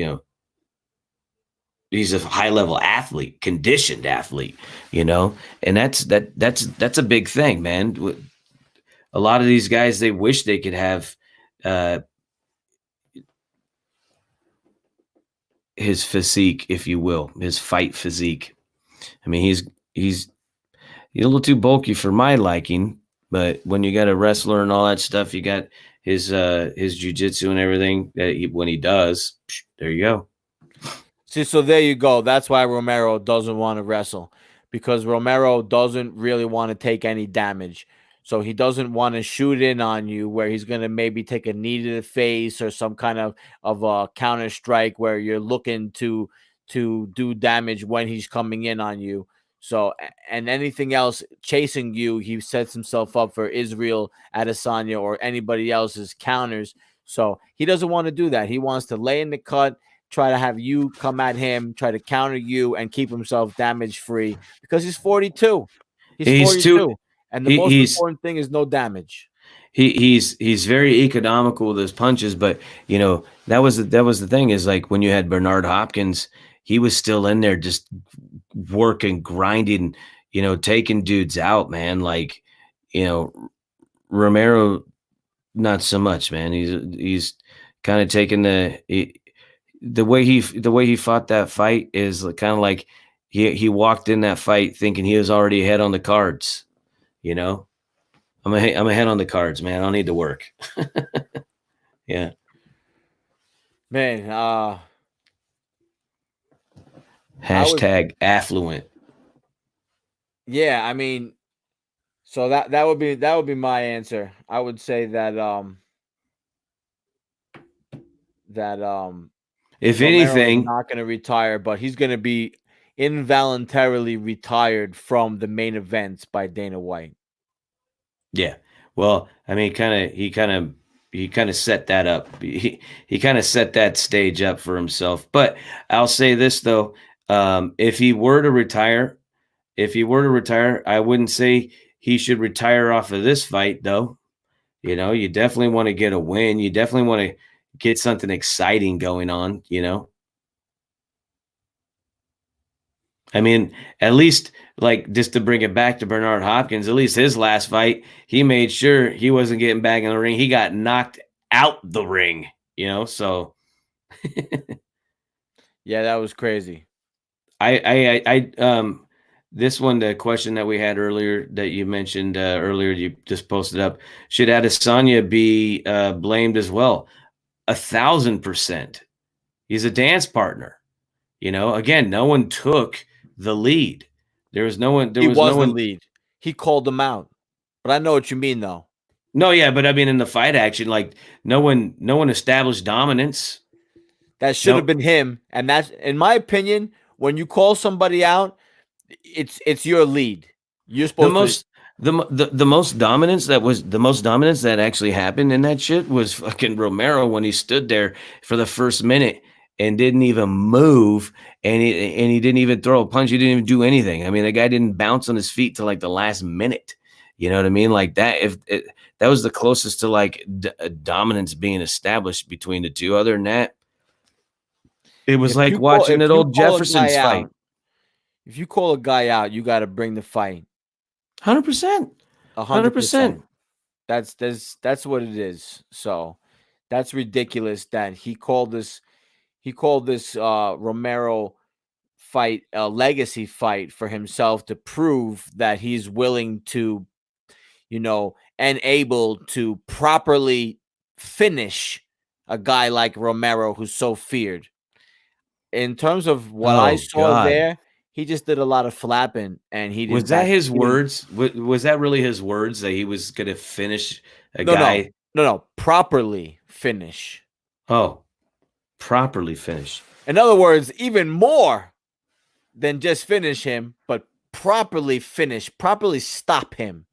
know, he's a high level athlete, conditioned athlete, and that's a big thing, man. A lot of these guys, they wish they could have uh, his physique, if you will, his fight physique. I mean, he's a little too bulky for my liking, but when you got a wrestler and all that stuff, you got his jiu-jitsu and everything that when he does, there you go. See, so there you go. That's why Romero doesn't want to wrestle, because Romero doesn't really want to take any damage. So he doesn't want to shoot in on you where he's going to maybe take a knee to the face or some kind of a counter strike where you're looking to do damage when he's coming in on you. So, and anything else chasing you, he sets himself up for Israel Adesanya or anybody else's counters. So he doesn't want to do that. He wants to lay in the cut, try to have you come at him, try to counter you, and keep himself damage free because he's 42. He's He's too 42, and the he, most he's important thing is no damage. he's very economical with his punches, but that was the thing is like when you had Bernard Hopkins, he was still in there just working, grinding, taking dudes out, man. Like, you know, Romero, not so much, man. He's kind of taking the way he fought that fight is kind of like he walked in that fight thinking he was already ahead on the cards. You know, I'm ahead on the cards, man. I don't need to work. Yeah. Man, I was Hashtag affluent. yeah. I mean, so that would be my answer. I would say that If Romero is anything, not going to retire, but he's going to be involuntarily retired from the main events by Dana White. yeah. Well, I mean, he kind of set that up. He kind of set that stage up for himself. But I'll say this though, if he were to retire, I wouldn't say he should retire off of this fight though. You definitely want to get a win. You definitely want to get something exciting going on. I mean, at least like just to bring it back to Bernard Hopkins, at least his last fight, he made sure he wasn't getting back in the ring. He got knocked out the ring. So Yeah, that was crazy. this one, the question that we had earlier that you mentioned earlier, you just posted up, should Adesanya be blamed as well? 1,000%. He's a dance partner. Again, no one took the lead. There was no one. There He was no was the one. lead. He called him out. But I know what you mean, though. No, yeah, but I mean, in the fight action, like no one established dominance. That should have No, been him. And that's, in my opinion, when you call somebody out, it's your lead. You're the supposed to. most the most dominance that actually happened in that shit was fucking Romero when he stood there for the first minute and didn't even move, and he didn't even throw a punch. He didn't even do anything. I mean, the guy didn't bounce on his feet till like the last minute. You know what I mean? Like that. That was the closest to like dominance being established between the two. Other than that, it was If like you call watching if that you old call a guy Jefferson's fight. out, if you call a guy out, you got to bring the fight. 100%, 100%. 100%. That's what it is. So that's ridiculous that he called this Romero fight a legacy fight for himself to prove that he's willing to, and able to properly finish a guy like Romero who's so feared. In terms of what I Oh saw God. there, he just did a lot of flapping and he Was didn't that back. his He didn't. words? Was that really his words that he was going to finish a No, no, guy? no, no. Properly finish. Oh, properly finish. In other words, even more than just finish him, but properly finish, properly stop him.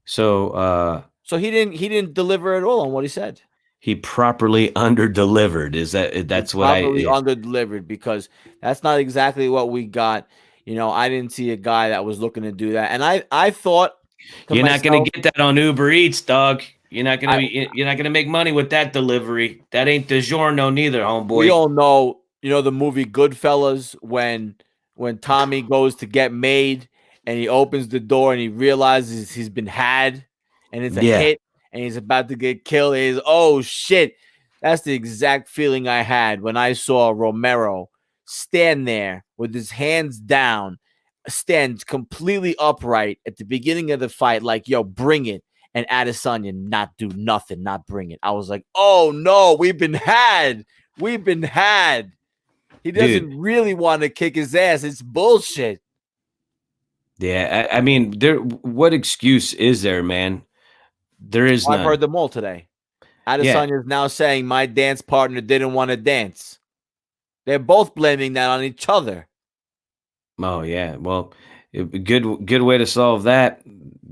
So So he didn't deliver at all on what he said. he properly underdelivered. He That's what properly I under delivered because that's not exactly what we got. I didn't see a guy that was looking to do that. And I thought to You're not going myself, to get that on Uber Eats, dog. You're not gonna make money with that delivery. That ain't DiGiorno neither, We homeboy. all know, the movie Goodfellas, when Tommy goes to get made and he opens the door and he realizes he's been had and it's a Yeah. hit and he's about to get killed. He's, oh shit. That's the exact feeling I had when I saw Romero stand there with his hands down, stand completely upright at the beginning of the fight, like, yo, bring it. And Adesanya not do nothing, not bring it. I was like, oh no, we've been had. We've been had. He Dude. doesn't really want to kick his ass. It's bullshit. Yeah, I mean, what excuse is there, man? There is I've heard none. them all today. Yeah. Adesanya is now saying my dance partner didn't want to dance. They're both blaming that on each other. Oh yeah. Well, good way to solve that.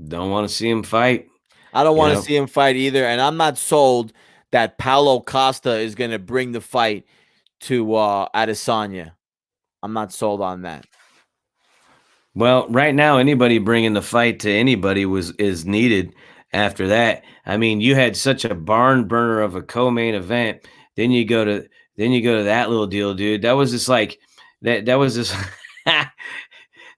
Don't want to see him fight. I don't You want to know. see him fight either, and I'm not sold that Paulo Costa is going to bring the fight to Adesanya. I'm not sold on that. Well, right now, anybody bringing the fight to anybody is needed. After that, I mean, you had such a barn burner of a co-main event. Then you go to that little deal, dude. That was just like that. That was just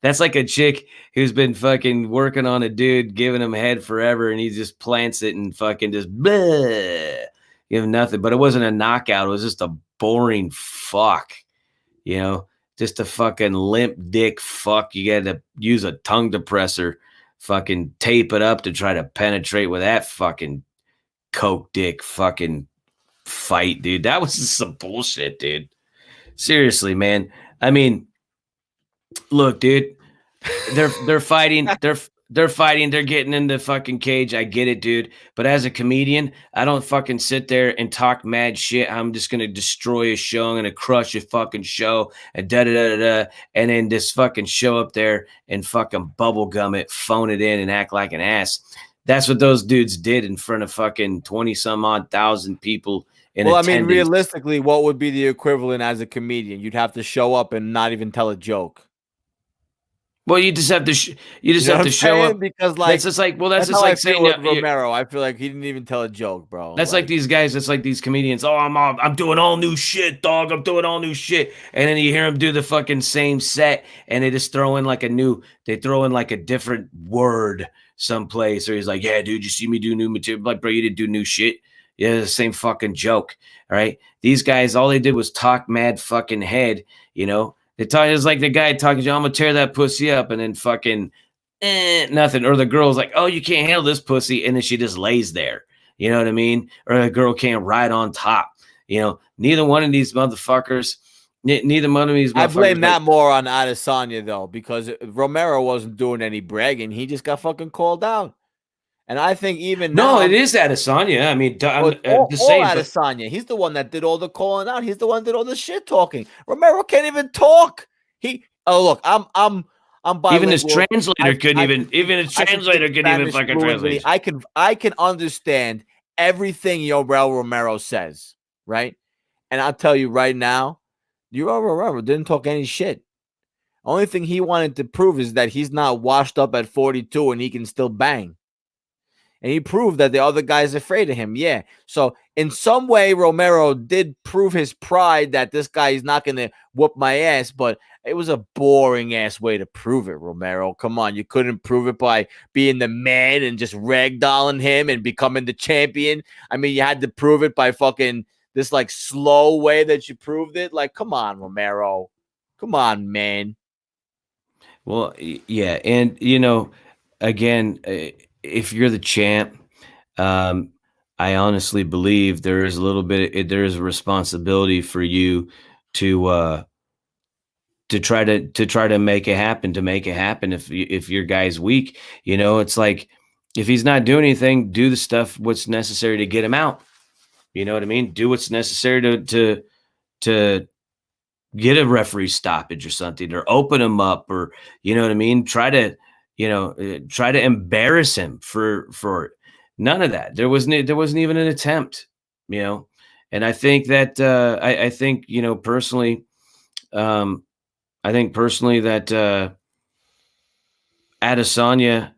that's like a chick who's been fucking working on a dude, giving him head forever, and he just plants it and fucking just bleh, give him nothing. But it wasn't a knockout. It was just a boring fuck, you know. Just a fucking limp dick fuck. You got to use a tongue depressor, fucking tape it up to try to penetrate with that fucking coke dick fucking fight, dude. That was some bullshit, dude. Seriously, man. I mean, look, dude, they're fighting. They're fighting. They're getting in the fucking cage. I get it, dude. But as a comedian, I don't fucking sit there and talk mad shit. I'm just gonna destroy a show. I'm gonna crush a fucking show and da da da da. And then just fucking show up there and fucking bubblegum it, phone it in, and act like an ass. That's what those dudes did in front of fucking 20 some odd thousand people in Well, I mean, attendance. realistically, what would be the equivalent as a comedian? You'd have to show up and not even tell a joke. Well, you just have to you just You know have what to I'm show saying? up. Because That's just like that's just how I like feel saying with Romero. I feel like he didn't even tell a joke, bro. that's like these guys. That's like these comedians. Oh, I'm doing all new shit, dog. I'm doing all new shit. And then you hear them do the fucking same set, and they just throw in like they throw in like a different word someplace. Or he's like, yeah, dude, you see me do new material? Like, bro, you didn't do new shit. Yeah, the same fucking joke. All right. These guys, all they did was talk mad fucking head. You know, they talk. It's like the guy talking, I'm gonna tear that pussy up, and then fucking nothing. Or the girl's like, oh, you can't handle this pussy, and then she just lays there. You know what I mean? Or the girl can't ride on top. You know, neither one of these motherfuckers. Neither one of these motherfuckers. I blame that more on Adesanya though, because Romero wasn't doing any bragging. He just got fucking called out. And I think even No, now, it is Adesanya. I mean, well, I'm it's all, the all same, but Adesanya. He's the one that did all the calling out. He's the one that did all the shit talking. Romero can't even talk. Look, I'm even his bilingual. translator couldn't I even. can speak Even his I can speak translator couldn't even Spanish fucking fluently. translate. I can understand everything Yoel Romero says, right? And I'll tell you right now, Yoel Romero didn't talk any shit. Only thing he wanted to prove is that he's not washed up at 42 and he can still bang. And he proved that the other guy's afraid of him. Yeah. So in some way, Romero did prove his pride that this guy is not going to whoop my ass, but it was a boring ass way to prove it, Romero. Come on. You couldn't prove it by being the man and just ragdolling him and becoming the champion. I mean, you had to prove it by fucking this like slow way that you proved it. Like, come on, Romero. Come on, man. Well, yeah, and again, if you're the champ, um, I honestly believe there is a little bit. There is a responsibility for you to try to make it happen. To make it happen, if your guy's weak, it's like if he's not doing anything, do the stuff what's necessary to get him out. You know what I mean? Do what's necessary to get a referee stoppage or something, or open him up, or you know what I mean. Try to embarrass him for none of that. There wasn't even an attempt, you know. And I think that I think personally, um, I think personally that Adesanya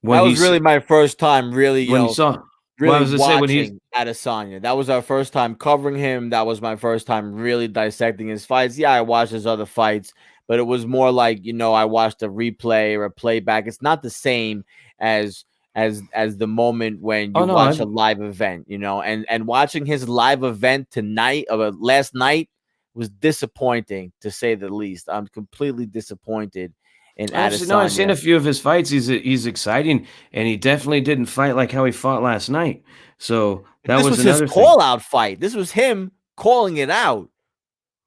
when That was he's really my first time really, when you saw. Well, I really was gonna say when he's. watching Adesanya. That was our first time covering him. That was my first time really dissecting his fights. Yeah, I watched his other fights, but it was more like, I watched a replay or a playback. It's not the same as as the moment when Oh you no, watch a live event, and watching his live event tonight or last night was disappointing to say the least. I'm completely disappointed in I've seen Adesanya. a few of his fights. He's exciting, and he definitely didn't fight like how he fought last night. So But that this was was his another thing. call out fight. This was him calling it out.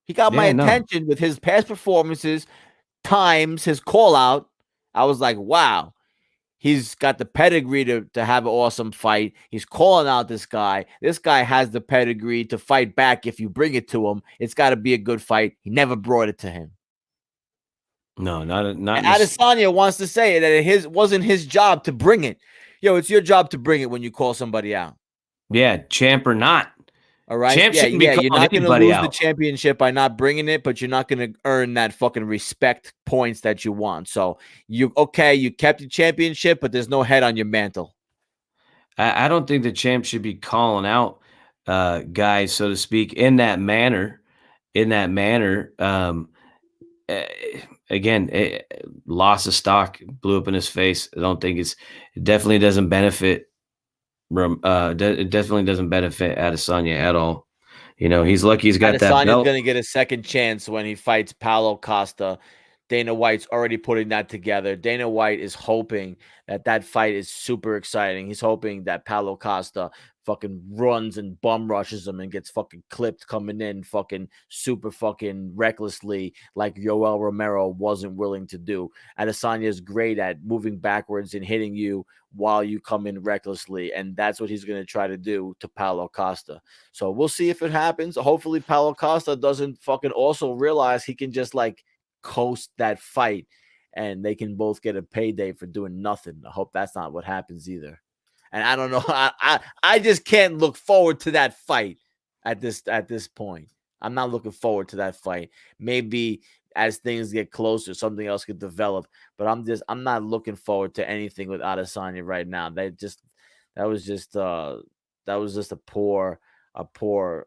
He got my Yeah, no, attention with his past performances, times, his call out. I was like, wow, he's got the pedigree to have an awesome fight. He's calling out this guy. This guy has the pedigree to fight back if you bring it to him. It's got to be a good fight. He never brought it to him. no, not And in this. Adesanya wants to say that it wasn't his job to bring it. Yo, it's your job to bring it when you call somebody out. Yeah, champ or not, All right. champ Yeah, shouldn't be yeah. You're calling not gonna anybody lose the out. championship by not bringing it, but you're not gonna earn that fucking respect points that you want. So you kept your championship, but there's no head on your mantle. I don't think the champ should be calling out guys, so to speak, in that manner. In that manner, eh, again, loss of stock blew up in his face. I don't think it definitely doesn't benefit. It definitely doesn't benefit Adesanya at all. He's lucky he's got that Adesanya's belt. gonna get a second chance when he fights Paulo Costa. Dana White's already putting that together. Dana White is hoping that fight is super exciting. He's hoping that Paulo Costa fucking runs and bum rushes him and gets fucking clipped coming in fucking super fucking recklessly like Yoel Romero wasn't willing to do. Adesanya is great at moving backwards and hitting you while you come in recklessly, and that's what he's going to try to do to Paulo Costa. So we'll see if it happens. Hopefully Paulo Costa doesn't fucking also realize he can just like coast that fight and they can both get a payday for doing nothing. I hope that's not what happens either. And I don't know. I just can't look forward to that fight at this point. I'm not looking forward to that fight. Maybe as things get closer, something else could develop. But I'm not looking forward to anything with Adesanya right now. That was just a a poor a poor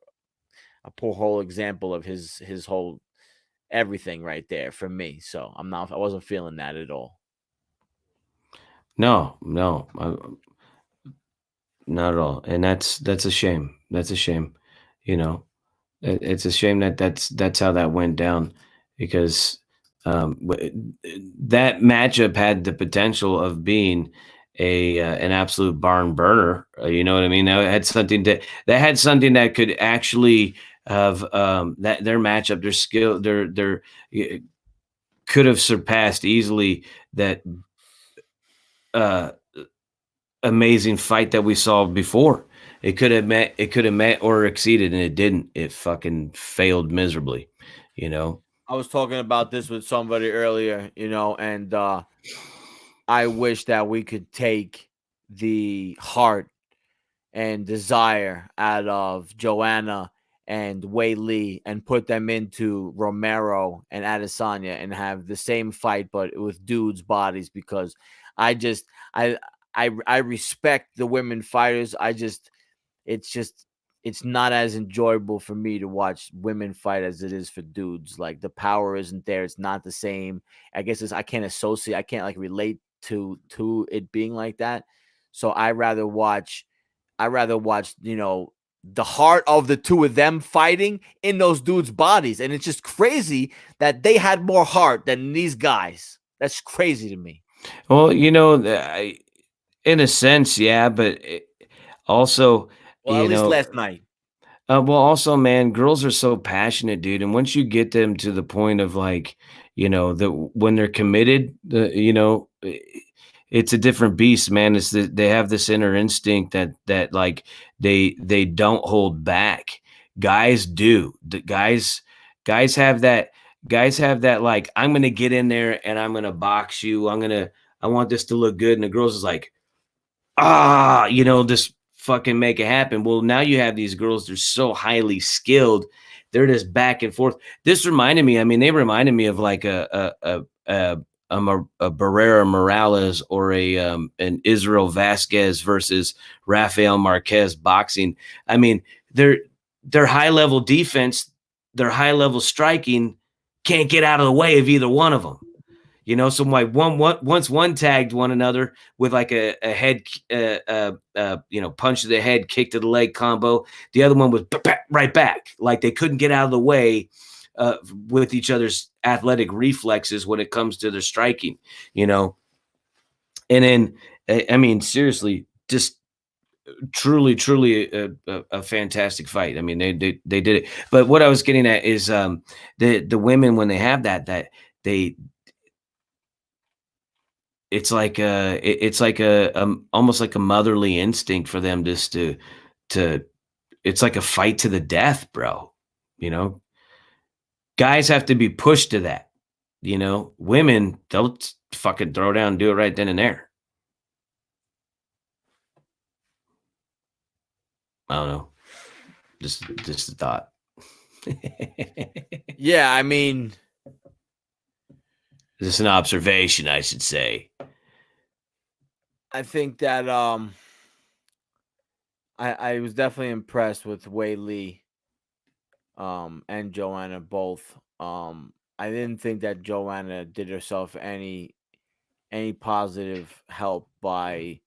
whole example of his whole everything right there for me. So I wasn't feeling that at all. No, no, not at all. And that's a shame. That's a shame. You know, it's a shame that that's how that went down because that matchup had the potential of being an absolute barn burner. You know what I mean? That had something that could actually have that their matchup, their skill, their could have surpassed easily that uh, amazing fight that we saw before. It could have met or exceeded, and it didn't. It fucking failed miserably, you know. I was talking about this with somebody earlier, and I wish that we could take the heart and desire out of Joanna and Wei Lee and put them into Romero and Adesanya and have the same fight but with dudes' bodies because I just I I respect the women fighters. It's just it's not as enjoyable for me to watch women fight as it is for dudes. Like the power isn't there. It's not the same. I guess I can't associate. I can't like relate to it being like that. So I rather watch, the heart of the two of them fighting in those dudes' bodies. And it's just crazy that they had more heart than these guys. That's crazy to me. Well, in a sense, yeah, but also, Well, at you least know, last night. well, also, man, girls are so passionate, dude. And once you get them to the point of like, that when they're committed, it's a different beast, man. They have this inner instinct that like they don't hold back. Guys do. The guys have that. Guys have that. Like, I'm gonna get in there and I'm gonna box you. I want this to look good. And the girls is like, just fucking make it happen. Well, now you have these girls, they're so highly skilled. They're just back and forth. This reminded me, I mean, they reminded me of like a a Barrera Morales or an Israel Vasquez versus Rafael Marquez boxing. I mean, their high level defense, their high level striking can't get out of the way of either one of them. You know, so like once one tagged one another with like a head, punch to the head, kick to the leg combo. The other one was right back. Like they couldn't get out of the way with each other's athletic reflexes when it comes to their striking, you know. And then, I mean, seriously, just truly a fantastic fight. I mean, they did it. But what I was getting at is the women, when they have that they it's like a almost like a motherly instinct for them just to it's like a fight to the death, bro. You know, guys have to be pushed to that. You know, women, they'll fucking throw down and do it right then and there. I don't know. Just a thought. Yeah, I mean, just an observation, I should say. I think that I was definitely impressed with Wei Lee and Joanna both. I didn't think that Joanna did herself any positive help by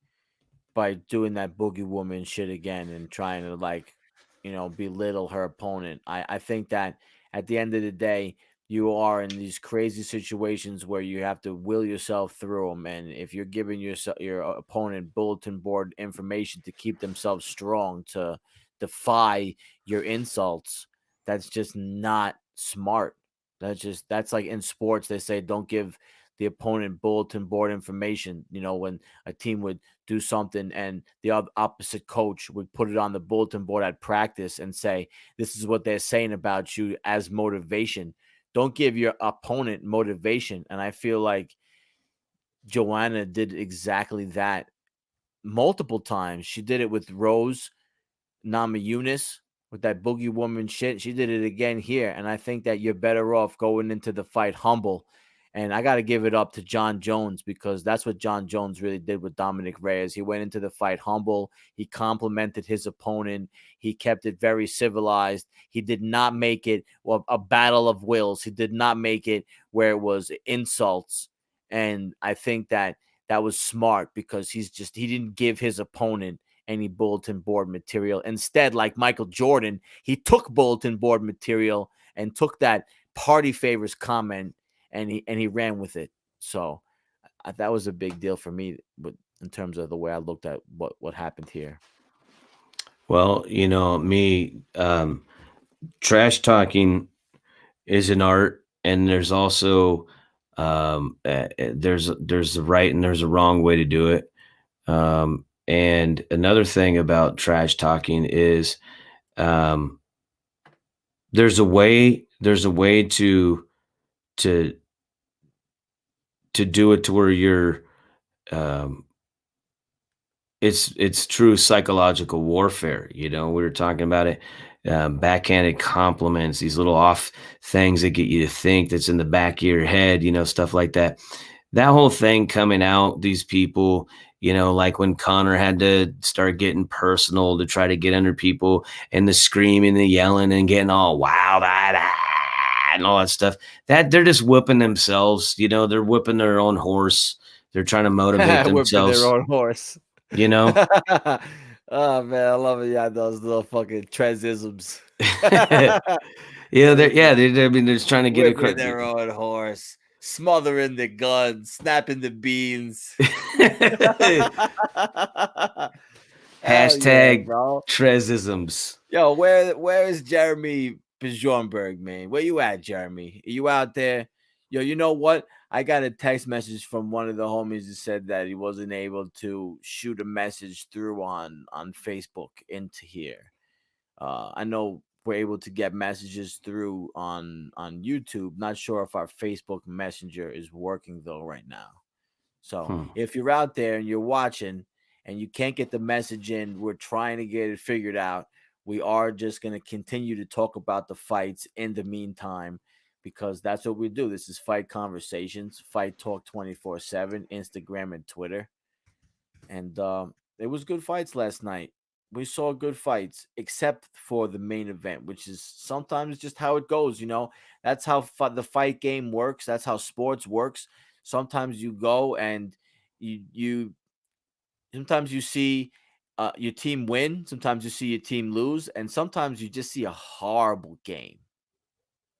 doing that boogie woman shit again and trying to, like, belittle her opponent. I think that at the end of the day, you are in these crazy situations where you have to will yourself through them, and if you're giving your opponent bulletin board information to keep themselves strong, to defy your insults, that's just not smart. That's like in sports they say don't give the opponent bulletin board information. When a team would do something and the opposite coach would put it on the bulletin board at practice and say, this is what they're saying about you as motivation. Don't give your opponent motivation. And I feel like Joanna did exactly that multiple times. She did it with Rose Namajunas with that boogie woman shit. She did it again here. And I think that you're better off going into the fight humble. And I got to give it up to John Jones, because that's what John Jones really did with Dominic Reyes. He went into the fight humble. He complimented his opponent. He kept it very civilized. He did not make it a battle of wills. He did not make it where it was insults. And I think that was smart, because he didn't give his opponent any bulletin board material. Instead, like Michael Jordan, he took bulletin board material and took that party favors comment and he ran with it. So that was a big deal for me, but in terms of the way I looked at what happened here. Well, me, trash talking is an art, and there's also there's the right and there's a wrong way to do it. And another thing about trash talking is there's a way to do it to where you're it's true psychological warfare. We were talking about it, backhanded compliments, these little off things that get you to think, that's in the back of your head, stuff like that. That whole thing coming out, these people, like when Connor had to start getting personal to try to get under people, and the screaming, the yelling, and getting all wild eyed and all that stuff, that they're just whipping themselves. They're whipping their own horse. They're trying to motivate themselves. Their own horse. Oh man, I love it. Yeah, those little fucking Trezisms. They're just trying to get Whipping their own horse, smothering the gun, snapping the beans. Hashtag Trezisms. Yo, where is Jeremy Bjornberg, man? Where you at, Jeremy? Are you out there? Yo, you know what? I got a text message from one of the homies that said that he wasn't able to shoot a message through on Facebook into here. I know we're able to get messages through on YouTube. Not sure if our Facebook Messenger is working though right now. So if you're out there and you're watching and you can't get the message in, we're trying to get it figured out. We are just going to continue to talk about the fights in the meantime. because that's what we do. This is Fight Conversations, Fight Talk 24/7, Instagram and Twitter. And it was good fights last night. We saw good fights, except for the main event, which is sometimes just how it goes. That's how the fight game works. That's how sports works. Sometimes you go and you sometimes you see your team win. Sometimes you see your team lose, and sometimes you just see a horrible game.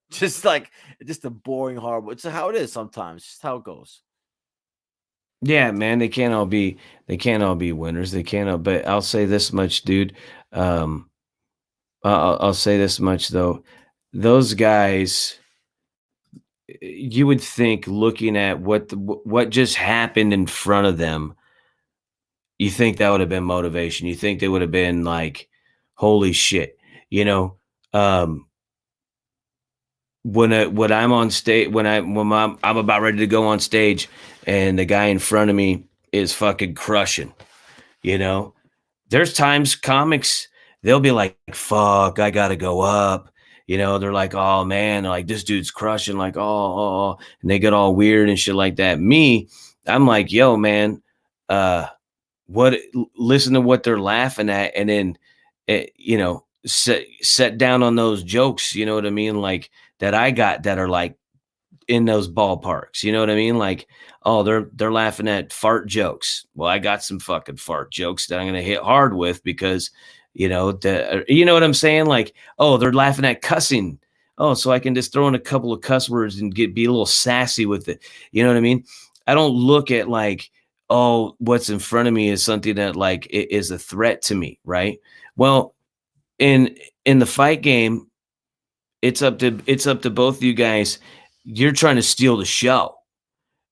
Just a boring, horrible. It's how it is sometimes. Just how it goes. Yeah, man, they can't all be winners. They can't all, but I'll say this much, dude. Um, I'll say this much though. Those guys, you would think looking at what just happened in front of them, you think that would have been motivation. You think they would have been like, holy shit, you know. Um, when I'm on stage, when I'm about ready to go on stage, and the guy in front of me is fucking crushing, you know. There's times comics, they'll be like, fuck, I gotta go up. They're like, oh man, like this dude's crushing, like, and they get all weird and shit like that. Me, I'm like, yo, man, uh, what listen to what they're laughing at, and then set down on those jokes, you know what I mean? Like that I got that are like in those ballparks. You know what I mean? Like, oh, they're laughing at fart jokes. Well, I got some fucking fart jokes that I'm gonna hit hard with because, you know what I'm saying? Like, oh, they're laughing at cussing. Oh, so I can just throw in a couple of cuss words and be a little sassy with it. You know what I mean? I don't look at like, oh, what's in front of me is something that like is a threat to me, right? Well, in the fight game, it's up to both of you guys. You're trying to steal the show.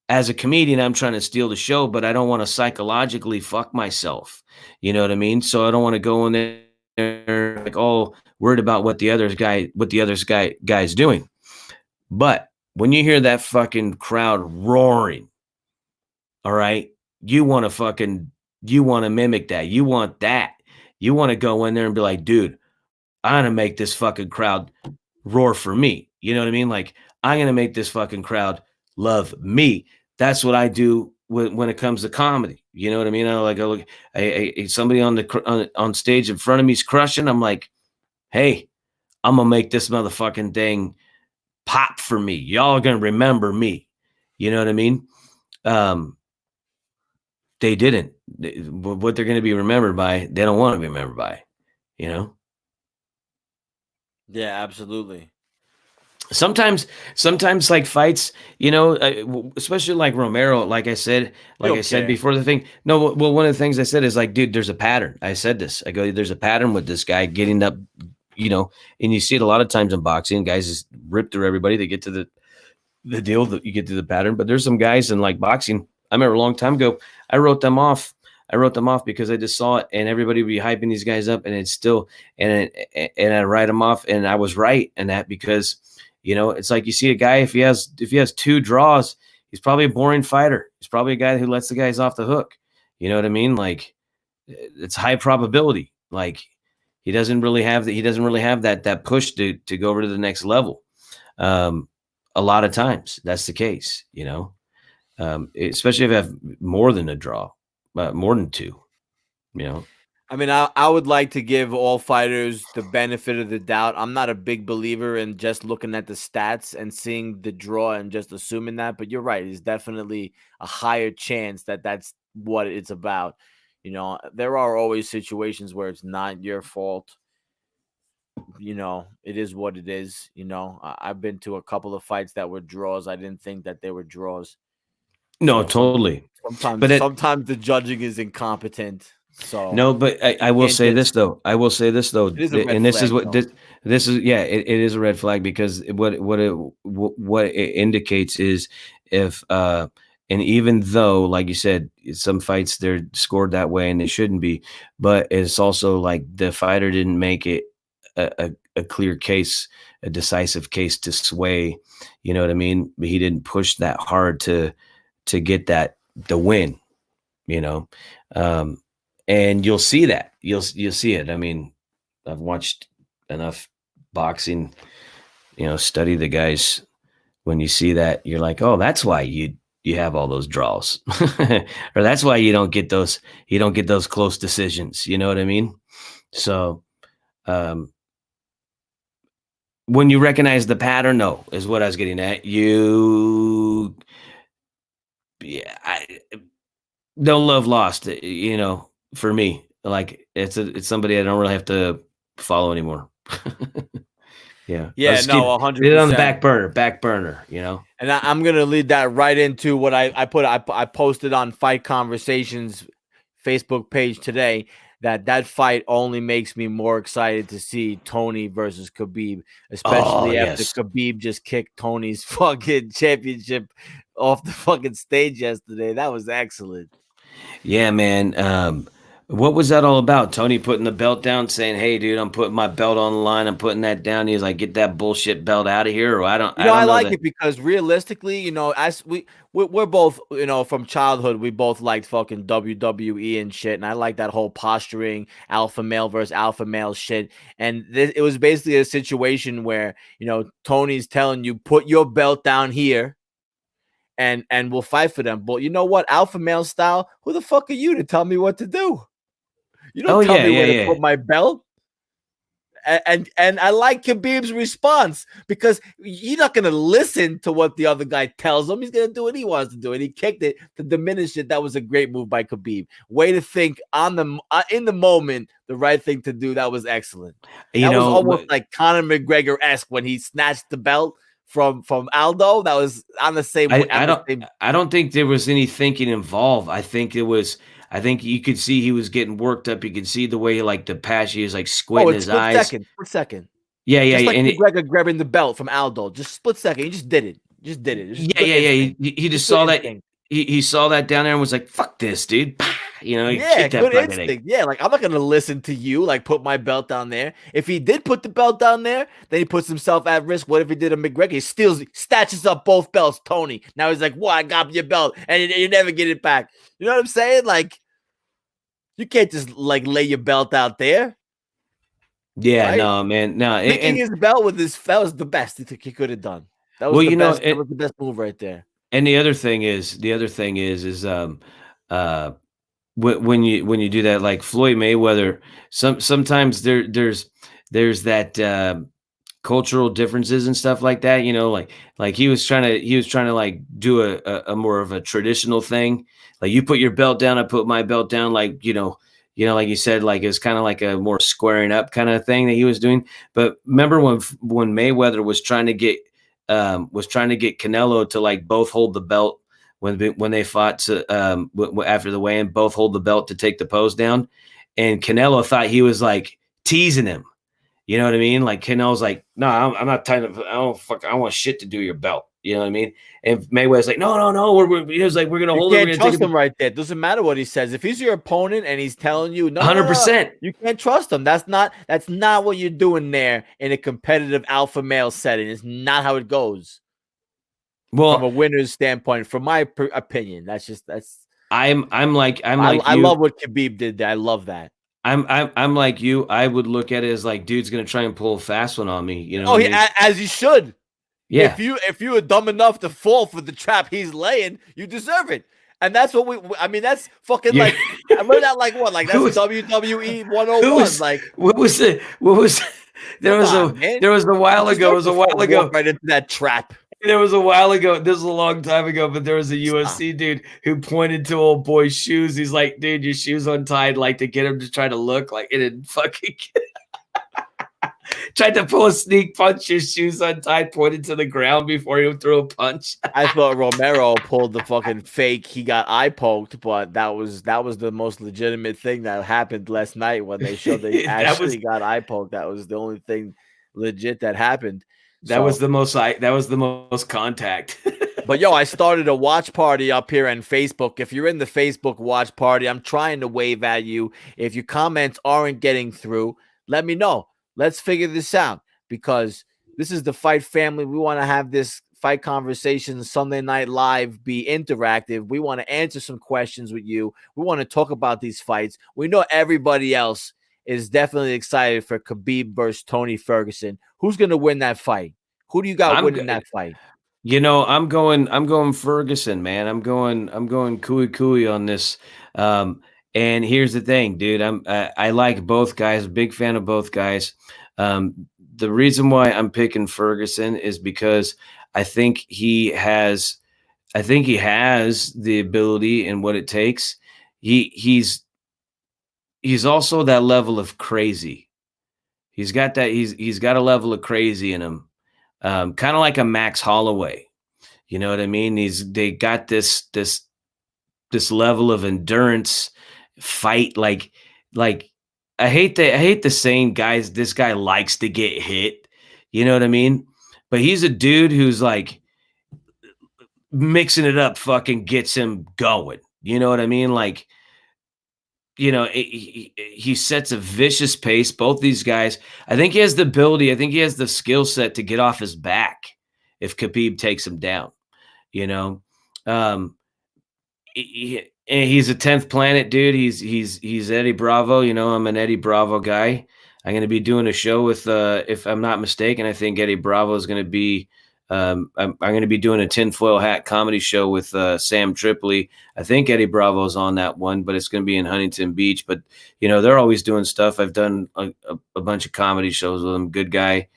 As a comedian, I'm trying to steal the show, but I don't want to psychologically fuck myself. You know what I mean? So I don't want to go in there like, oh, worried about what the other guy's doing. But when you hear that fucking crowd roaring, all right, you want to mimic that. You want that. You want to go in there and be like, dude, I'm gonna make this fucking crowd roar for me. You know what I mean? Like, I'm gonna make this fucking crowd love me. That's what I do when it comes to comedy. You know what I mean? I look, somebody on stage in front of me is crushing. I'm like, hey, I'm gonna make this motherfucking thing pop for me. Y'all are gonna remember me. You know what I mean? Um, they didn't. What they're gonna be remembered by, they don't want to be remembered by. You know. Yeah, absolutely. Sometimes like fights, especially like Romero, You like I don't said care. before the thing. No, well, one of the things I said is like, dude, there's a pattern. I said this. I go, there's a pattern with this guy getting up, and you see it a lot of times in boxing. Guys just rip through everybody. They get to the deal that you get to the pattern. But there's some guys in like boxing. I remember a long time ago, I wrote them off. I wrote them off because I just saw it, and everybody would be hyping these guys up, and it's still, and I write them off, and I was right in that because, it's like you see a guy if he has two draws, he's probably a boring fighter. He's probably a guy who lets the guys off the hook. You know what I mean? Like, it's high probability. Like, he doesn't really have that push to go over to the next level. Um, a lot of times that's the case, especially if you have more than a draw, more than two, you know. I mean, I would like to give all fighters the benefit of the doubt. I'm not a big believer in just looking at the stats and seeing the draw and just assuming that, but you're right. It's definitely a higher chance that that's what it's about. There are always situations where it's not your fault. It is what it is. I've been to a couple of fights that were draws. I didn't think that they were draws. No, So totally. But sometimes the judging is incompetent. So no, but I you will can't say just. this though. I will say this though, It is a red and this is flag, what though. this is. Yeah, it is a red flag because what it indicates is if and even though, like you said, some fights they're scored that way and they shouldn't be, but it's also like the fighter didn't make it a clear case, a decisive case to sway. You know what I mean? He didn't push that hard to get the win. You know. Um, and you'll see that you'll see it. I mean, I've watched enough boxing, study the guys when you see that, you're like, oh, that's why you have all those draws, or that's why you don't get those close decisions. You know what I mean? So um, when you recognize the pattern, no, is what I was getting at. Yeah, no love lost. For me, like it's somebody I don't really have to follow anymore. Yeah, I'll Yeah, just no, get it on the 100%. back burner. And I'm gonna lead that right into what I posted on Fight Conversations Facebook page today. That fight only makes me more excited to see Tony versus Khabib, Oh especially after yes, Khabib just kicked Tony's fucking championship off the fucking stage yesterday. That was excellent. yeah, man. What was that all about? Tony putting the belt down, saying, "Hey, dude, I'm putting my belt on the line. I'm putting that down." He's like, "Get that bullshit belt out of here." Or I I don't know like that. it because realistically, as we're both, from childhood, we both liked fucking WWE and shit, and I like that whole posturing alpha male versus alpha male shit. And it was basically a situation where Tony's telling you put your belt down here, and we'll fight for them. But you know what, alpha male style, who the fuck are you to tell me what to do? You Oh don't tell yeah, me yeah, where to yeah. put my belt. And I like Khabib's response because you're not gonna listen to what the other guy tells him. He's gonna do what he wants to do, and he kicked it to diminish it. That was a great move by Khabib. Way to think on the in the moment, the right thing to do. That was excellent. You That was know, almost like Conor McGregor-esque when he snatched the belt from Aldo. That was on the same I at I the don't same. I don't think there was any thinking involved. I think you could see he was getting worked up. You could see the way like the passion, he was like Oh, squinting it's his eyes. split second. Yeah, yeah, Just yeah. like McGregor grabbing the belt from Aldo, just split second. He just did it. Just did it. It's just Yeah, good yeah, yeah. instinct. He just Just good saw that. instinct. He saw that down there and was like, "Fuck this, dude!" He Yeah, kicked that good fucking thing. instinct. Yeah, like I'm not gonna listen to you. Like put my belt down there. If he did put the belt down there, then he puts himself at risk. What if he did a McGregor? He steals, snatches up both belts. Tony. Now he's like, "What? I got your belt, and you never get it back." You know what I'm saying? Like you can't just like lay your belt out there, Yeah, right? no, man, no, Picking and his belt with his that was the best he could have done. That was well, the you know, best. That was the best move right there. and the other thing is, uh, when you do that, like Floyd Mayweather, sometimes there's that cultural differences and stuff like that. Like he was trying to like do a more of a traditional thing. Like you put your belt down, I put my belt down. Like like you said, like it's kind of like a more squaring up kind of thing that he was doing. But remember when Mayweather was trying to get Canelo to like both hold the belt when they fought after the weigh-in, both hold the belt to take the pose down, and Canelo thought he was like teasing him. You know what I mean? Like Canelo's like, no, I'm not trying to. I want shit to do your belt. You know what I mean? And Mayweather's like, no, no, no. He was like, we're gonna You hold it. We're can't gonna take trust it. him right there. Doesn't matter what he says. If he's your opponent and he's telling you, no, no, no, no, 100%. you can't trust him. That's not what you're doing there in a competitive alpha male setting. It's not how it goes from Well, a winner's standpoint. From my opinion, that's. I'm like I love you. what Khabib did there. I love that. I'm like you. I would look at it as like, dude's gonna try and pull a fast one on me. You know Oh, what I mean? as he should. Yeah. If you were dumb enough to fall for the trap he's laying, you deserve it. And that's what I mean, that's fucking You're, like I learned that like what? Like who that's was WWE who 101. was Like, what was come on, man. there was a You while ago. It deserve was to a while walk ago. right into that trap. There was a while ago. This is a long time ago, but there was a Stop. UFC dude who pointed to old boy's shoes. He's like, "Dude, your shoes untied," like to get him to try to look like it didn't fucking tried to pull a sneak punch. His shoes untied, pointed to the ground before he threw a punch. I thought Romero pulled the fucking fake. He got eye poked, but that was the most legitimate thing that happened last night when they showed that he that was actually got eye poked. That was the only thing legit that happened. that was So, the most that was the most contact. but yo, I started a watch party up here on Facebook. If you're in the Facebook watch party, I'm trying to wave at you. If your comments aren't getting through, let me know. Let's figure this out because this is the Fight family. We want to have this Fight Conversation Sunday Night Live be interactive. We want to answer some questions with you. We want to talk about these fights. We know everybody else is definitely excited for Khabib versus Tony Ferguson. Who's going to win that fight? Who do you got I'm winning good. that fight? I'm going Ferguson, man. I'm going Kui on this. Um, and here's the thing, dude. I like both guys. Big fan of both guys. The reason why I'm picking Ferguson is because I think he has I think he has the ability and what it takes. He's also that level of crazy. He's got a level of crazy in him. Kind of like a Max Holloway. You know what I mean? They got this level of endurance, fight like I hate the saying, guys, this guy likes to get hit. You know what I mean? But he's a dude who's like mixing it up fucking gets him going. You know what I mean? Like, he sets a vicious pace. Both these guys, I think he has the ability, I think he has the skill set to get off his back if Khabib takes him down, you know. Um, he's a 10th planet dude. He's Eddie Bravo. I'm an Eddie Bravo guy. I'm going to be doing a show with, if I'm not mistaken, I think Eddie Bravo is going to be. I'm going to be doing a tinfoil hat comedy show with Sam Tripoli. I think Eddie Bravo's on that one, but it's going to be in Huntington Beach. But they're always doing stuff. I've done a bunch of comedy shows with him. Good guy.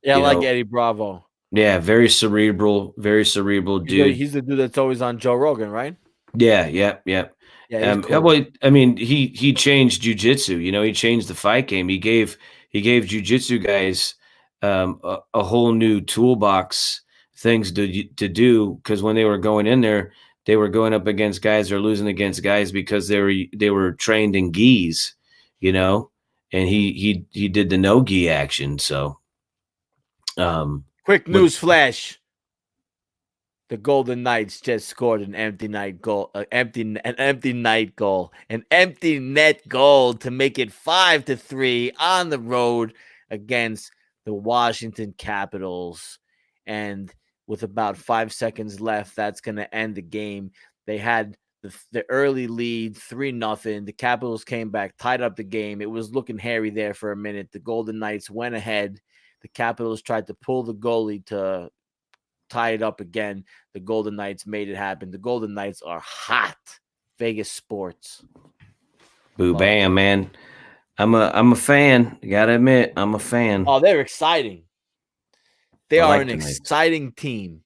Yeah, I You like know, Eddie Bravo. yeah, very cerebral dude. He's the dude that's always on Joe Rogan, right? Yeah, yeah, yeah. Yeah, he's Yeah, cool. well, I mean, he changed jujitsu. He changed the fight game. He gave jujitsu guys a whole new toolbox things to do, because when they were going in there, they were going up against guys or losing against guys because they were trained in gis, you know, and he did the no gi action. So, Quick what news flash. The Golden Knights just scored an empty night goal, an empty night goal, an empty net goal to make it 5-3 on the road against the Washington Capitals. And with about 5 seconds left, that's going to end the game. They had the early lead, 3-0. The Capitals came back, tied up the game. It was looking hairy there for a minute. The Golden Knights went ahead. The Capitals tried to pull the goalie to tie it up again. The Golden Knights made it happen. The Golden Knights are hot. Vegas sports. boo Love it. bam, man. I'm a fan. You gotta admit, I'm a fan. Oh, they're exciting. They I are like an the Knights. exciting team.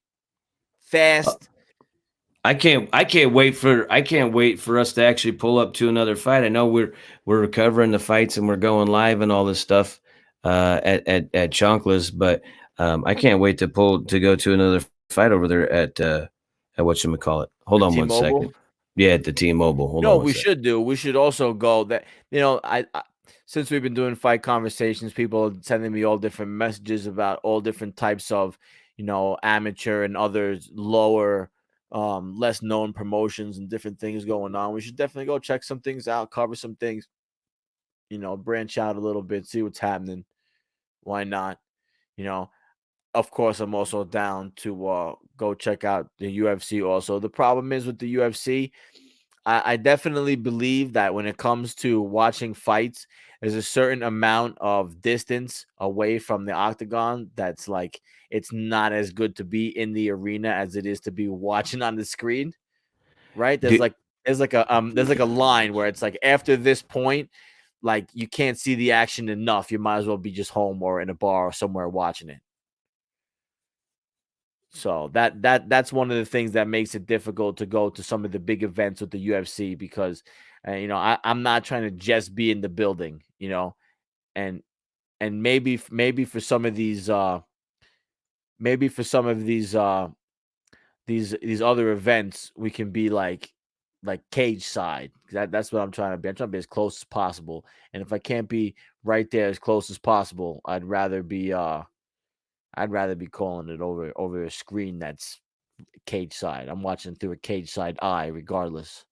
Uh, Fast. I can't wait for us to actually pull up to another fight. I know we're recovering the fights and we're going live and all this stuff at Chonkla's, but I can't wait to go to another fight over there at whatchamacallit. Hold on At one second. T-Mobile. Yeah, at the T-Mobile. Hold You on know what one we second. should do? We should also go that, I since we've been doing fight conversations, people are sending me all different messages about all different types of, amateur and others lower, less known promotions and different things going on. We should definitely go check some things out, cover some things, branch out a little bit, see what's happening. Why not? You know, of course, I'm also down to go check out the UFC also. The problem is with the UFC, I definitely believe that when it comes to watching fights, there's a certain amount of distance away from the octagon that's like it's not as good to be in the arena as it is to be watching on the screen, right? Do, There's like a line where it's like after this point, like you can't see the action enough. You might as well be just home or in a bar or somewhere watching it. So that's one of the things that makes it difficult to go to some of the big events with the UFC because I'm not trying to just be in the building, and maybe for some of these maybe for some of these other events we can be like cage side. That's what I'm trying to be. I'm trying to be as close as possible. And if I can't be right there as close as possible, I'd rather be calling it over a screen that's cage side. I'm watching through a cage side eye, regardless.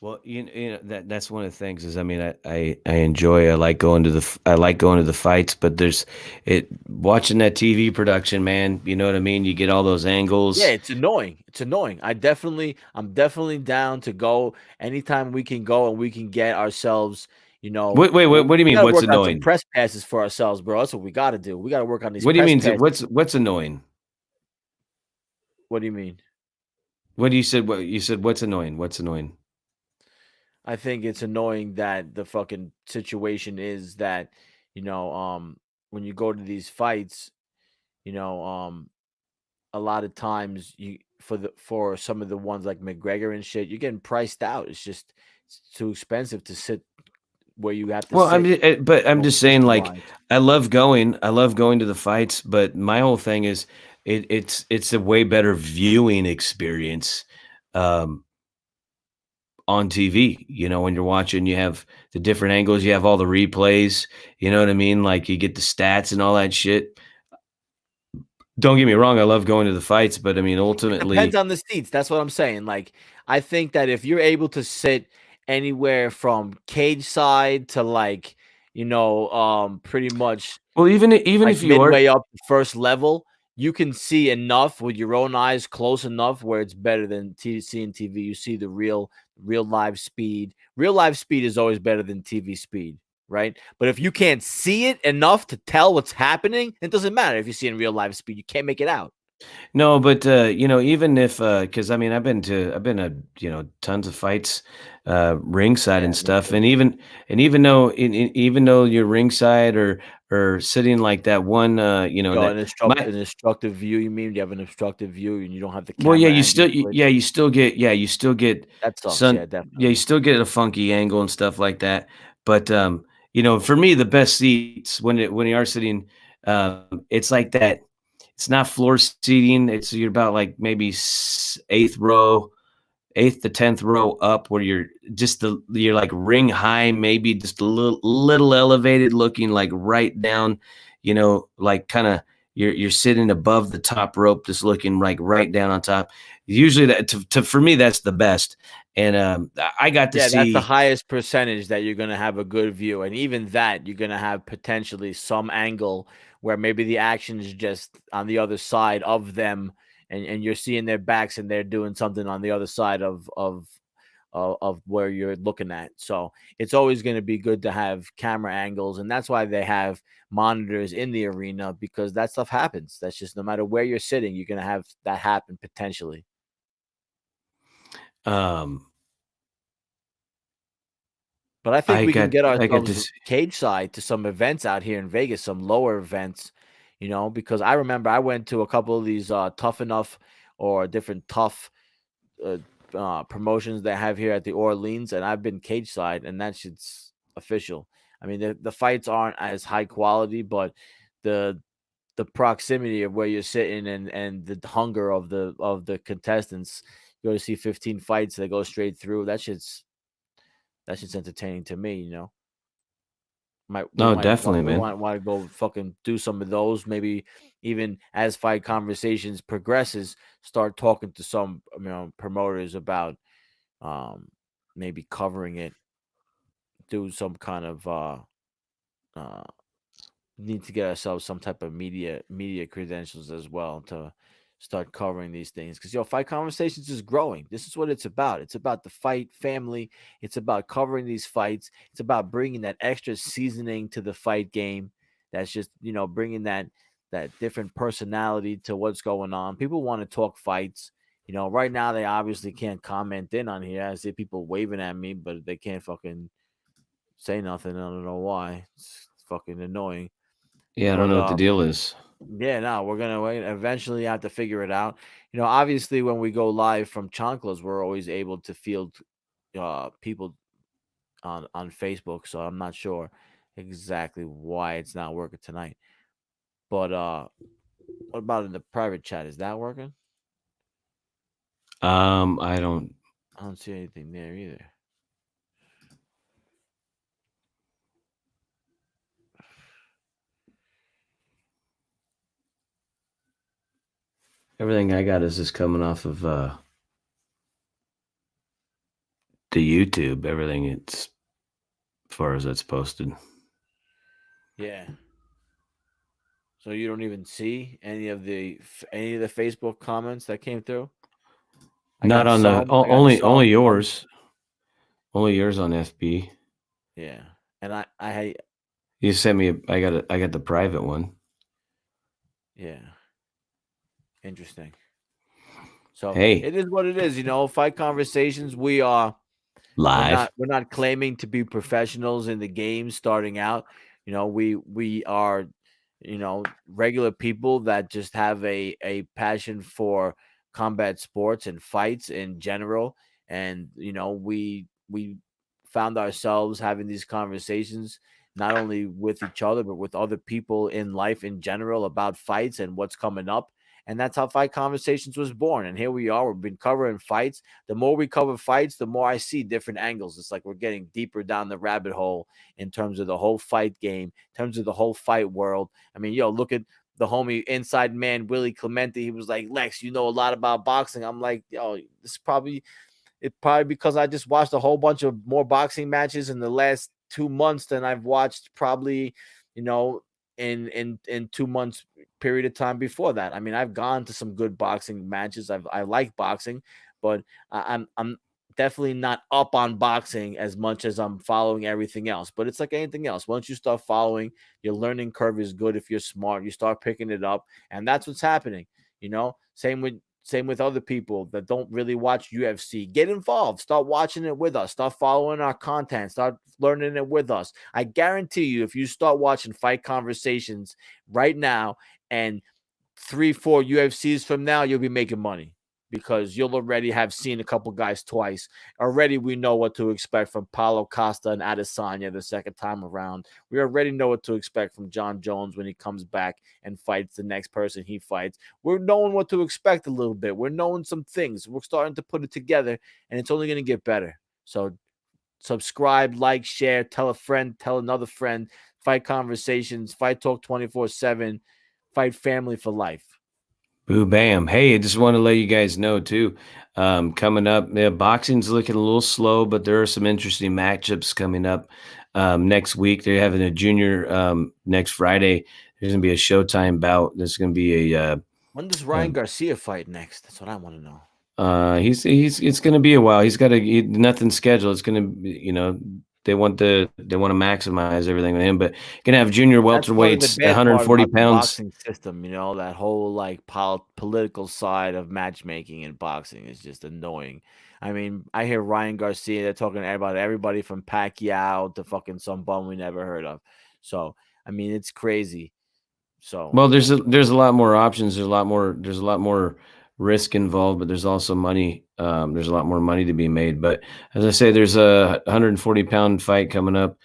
well, that's one of the things is, I mean, I enjoy, I like going to the fights, but there's it watching that TV production, man. You know what I mean? You get all those Yeah, angles. it's annoying. It's annoying. I'm definitely down to go anytime we can go and we can get ourselves. Wait, what do you We mean? got to What's work on some annoying? press passes for ourselves, bro. That's what we got to do. We got to work on these What do you press mean? passes. What's annoying? What do you mean? What you said? What you said? What's annoying? What's annoying? I think it's annoying that the fucking situation is that, you know, when you go to these fights, you know, a lot of times you for some of the ones like McGregor and shit, you're getting priced out. It's too expensive to sit where you have to Well, sit, but I'm just saying, official like, wise. I love going. I love going to the fights, but my whole thing is, it's a way better viewing experience, um, on TV. You know, when you're watching, you have the different angles, you have all the replays. You know what I mean? Like, you get the stats and all that shit. Don't get me wrong, I love going to the fights, but I mean, It depends ultimately, on the seats. That's what I'm saying. Like, I think that if you're able to sit anywhere from cage side to like, pretty much well, even like if you are, midway up the first level, you can see enough with your own eyes close enough where it's better than seeing TV. You see the real live speed. Real live speed is always better than TV speed, right? But if you can't see it enough to tell what's happening, it doesn't matter if you see in real live speed. You can't make it out. no, but, you know, even if, because I mean, I've been to, you know, tons of fights, ringside Yeah, and me stuff, too. and even though even though you're ringside or sitting like that one, you know, Yo, that my an instructive view, you mean? You have an obstructive view and you don't have the well, yeah, camera angle yeah, switch? you still get That sucks. some Yeah, yeah, you definitely. still get a funky angle and stuff like that. But you know, for me, the best seats when you are sitting, it's like that. It's not floor seating. It's you're about like maybe eighth row, eighth to 10th row up where you're like ring high, maybe just a little elevated, looking like right down, you know, like kind of you're sitting above the top rope, just looking like right down on top. Usually that for me that's the best. And I got to Yeah, that's the see. highest percentage that you're gonna have a good view, and even that, you're gonna have potentially some angle where maybe the action is just on the other side of them, and you're seeing their backs and they're doing something on the other side of where you're looking at. So it's always going to be good to have camera angles, and that's why they have monitors in the arena because that stuff happens. That's just no matter where you're sitting, you're going to have that happen potentially. um But I think we can get I got ourselves this. cage side to some events out here in Vegas, some lower events, because I remember I went to a couple of these tough enough or different tough uh, promotions they have here at the Orleans, and I've been cage side, and that shit's official. I mean, the fights aren't as high quality, but the the proximity of where you're sitting and the hunger of the contestants. You go to see 15 fights that go straight through. That shit's entertaining to me. No, definitely, We man. want to go fucking do some of those. Maybe even as fight conversations progresses, start talking to some promoters about um maybe covering it, do some kind of uh need to get ourselves some type of media credentials as well to start covering these things because fight conversations is growing. This is what it's about. It's about the fight family. It's about covering these fights. It's about bringing that extra seasoning to the fight game. That's just bringing that different personality to what's going on. People want to talk fights. Right now they obviously can't comment in on here. I see people waving at me, but they can't fucking say nothing. I don't know why. It's fucking annoying. Yeah, I don't But know what the deal is. yeah, no, we're gonna wait. Eventually have to figure it out. Obviously when we go live from Chanclas, we're always able to field people on Facebook. So I'm not sure exactly why it's not working tonight. But what about in the private chat? Is that working? I don't. I don't see anything there either. Everything I got is just coming off of the YouTube. Everything it's as far as that's posted. Yeah. So you don't even see any of the Facebook comments that came through? I Not got on the some. I got only some. yours. Only yours on FB. Yeah. And I You sent me. I got the private one. yeah. Interesting. So Hey, it is what it is. Fight conversations. We're live. not claiming to be professionals in the game starting out. We are, regular people that just have a passion for combat sports and fights in general. And we found ourselves having these conversations not only with each other but with other people in life in general about fights and what's coming up. And that's how Fight Conversations was born. And here we are. We've been covering fights. The more we cover fights, the more I see different angles. It's like we're getting deeper down the rabbit hole in terms of the whole fight game, in terms of the whole fight world. I mean, look at the homie inside man, Willie Clemente. He was like, Lex, you know a lot about boxing. I'm like, this is probably because I just watched a whole bunch of more boxing matches in the last 2 months than I've watched probably, you know, in 2 months period of time before that. I mean, I've gone to some good boxing matches. I like boxing, but I'm definitely not up on boxing as much as I'm following everything else. But it's like anything else. Once you start following, your learning curve is good if you're smart. You start picking it up, and that's what's happening. Same with other people that don't really watch UFC. Get involved. Start watching it with us. Start following our content. Start learning it with us. I guarantee you, if you start watching Fight Conversations right now and 3, 4 UFCs from now, you'll be making money because you'll already have seen a couple guys twice. Already we know what to expect from Paulo Costa and Adesanya the second time around. We already know what to expect from John Jones when he comes back and fights the next person he fights. We're knowing what to expect a little bit. We're knowing some things. We're starting to put it together, and it's only going to get better. So subscribe, like, share, tell a friend, tell another friend. Fight Conversations, Fight Talk 24/7, Fight Family for life. Boo bam. Hey, I just want to let you guys know too. Coming up, boxing's looking a little slow, but there are some interesting matchups coming up next week. They're having a junior next Friday. There's gonna be a Showtime bout. There's gonna be When does Ryan Garcia fight next? That's what I want to know. he's it's gonna be a while. He's got nothing scheduled. It's gonna be, they want to maximize everything with him, but gonna have junior That's part of the welterweights, bad part 140 about the pounds. boxing system, that whole like political side of matchmaking in boxing is just annoying. I mean, I hear Ryan Garcia, they're talking about everybody from Pacquiao to fucking some bum we never heard of. So, I mean, it's crazy. So, Well, there's a lot more options. There's a lot more risk involved, but there's also money. There's a lot more money to be made. But as I say, there's a 140-pound fight coming up.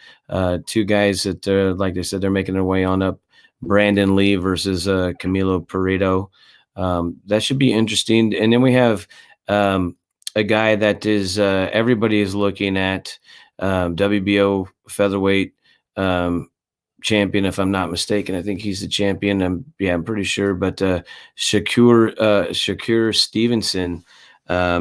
Two guys that, like they said, they're making their way on up. Brandon Lee versus Camilo Pareto. That should be interesting. And then we have a guy that is everybody is looking at, WBO featherweight. Champion, if I'm not mistaken. I think he's the champion. I'm pretty sure. But Shakur Stevenson,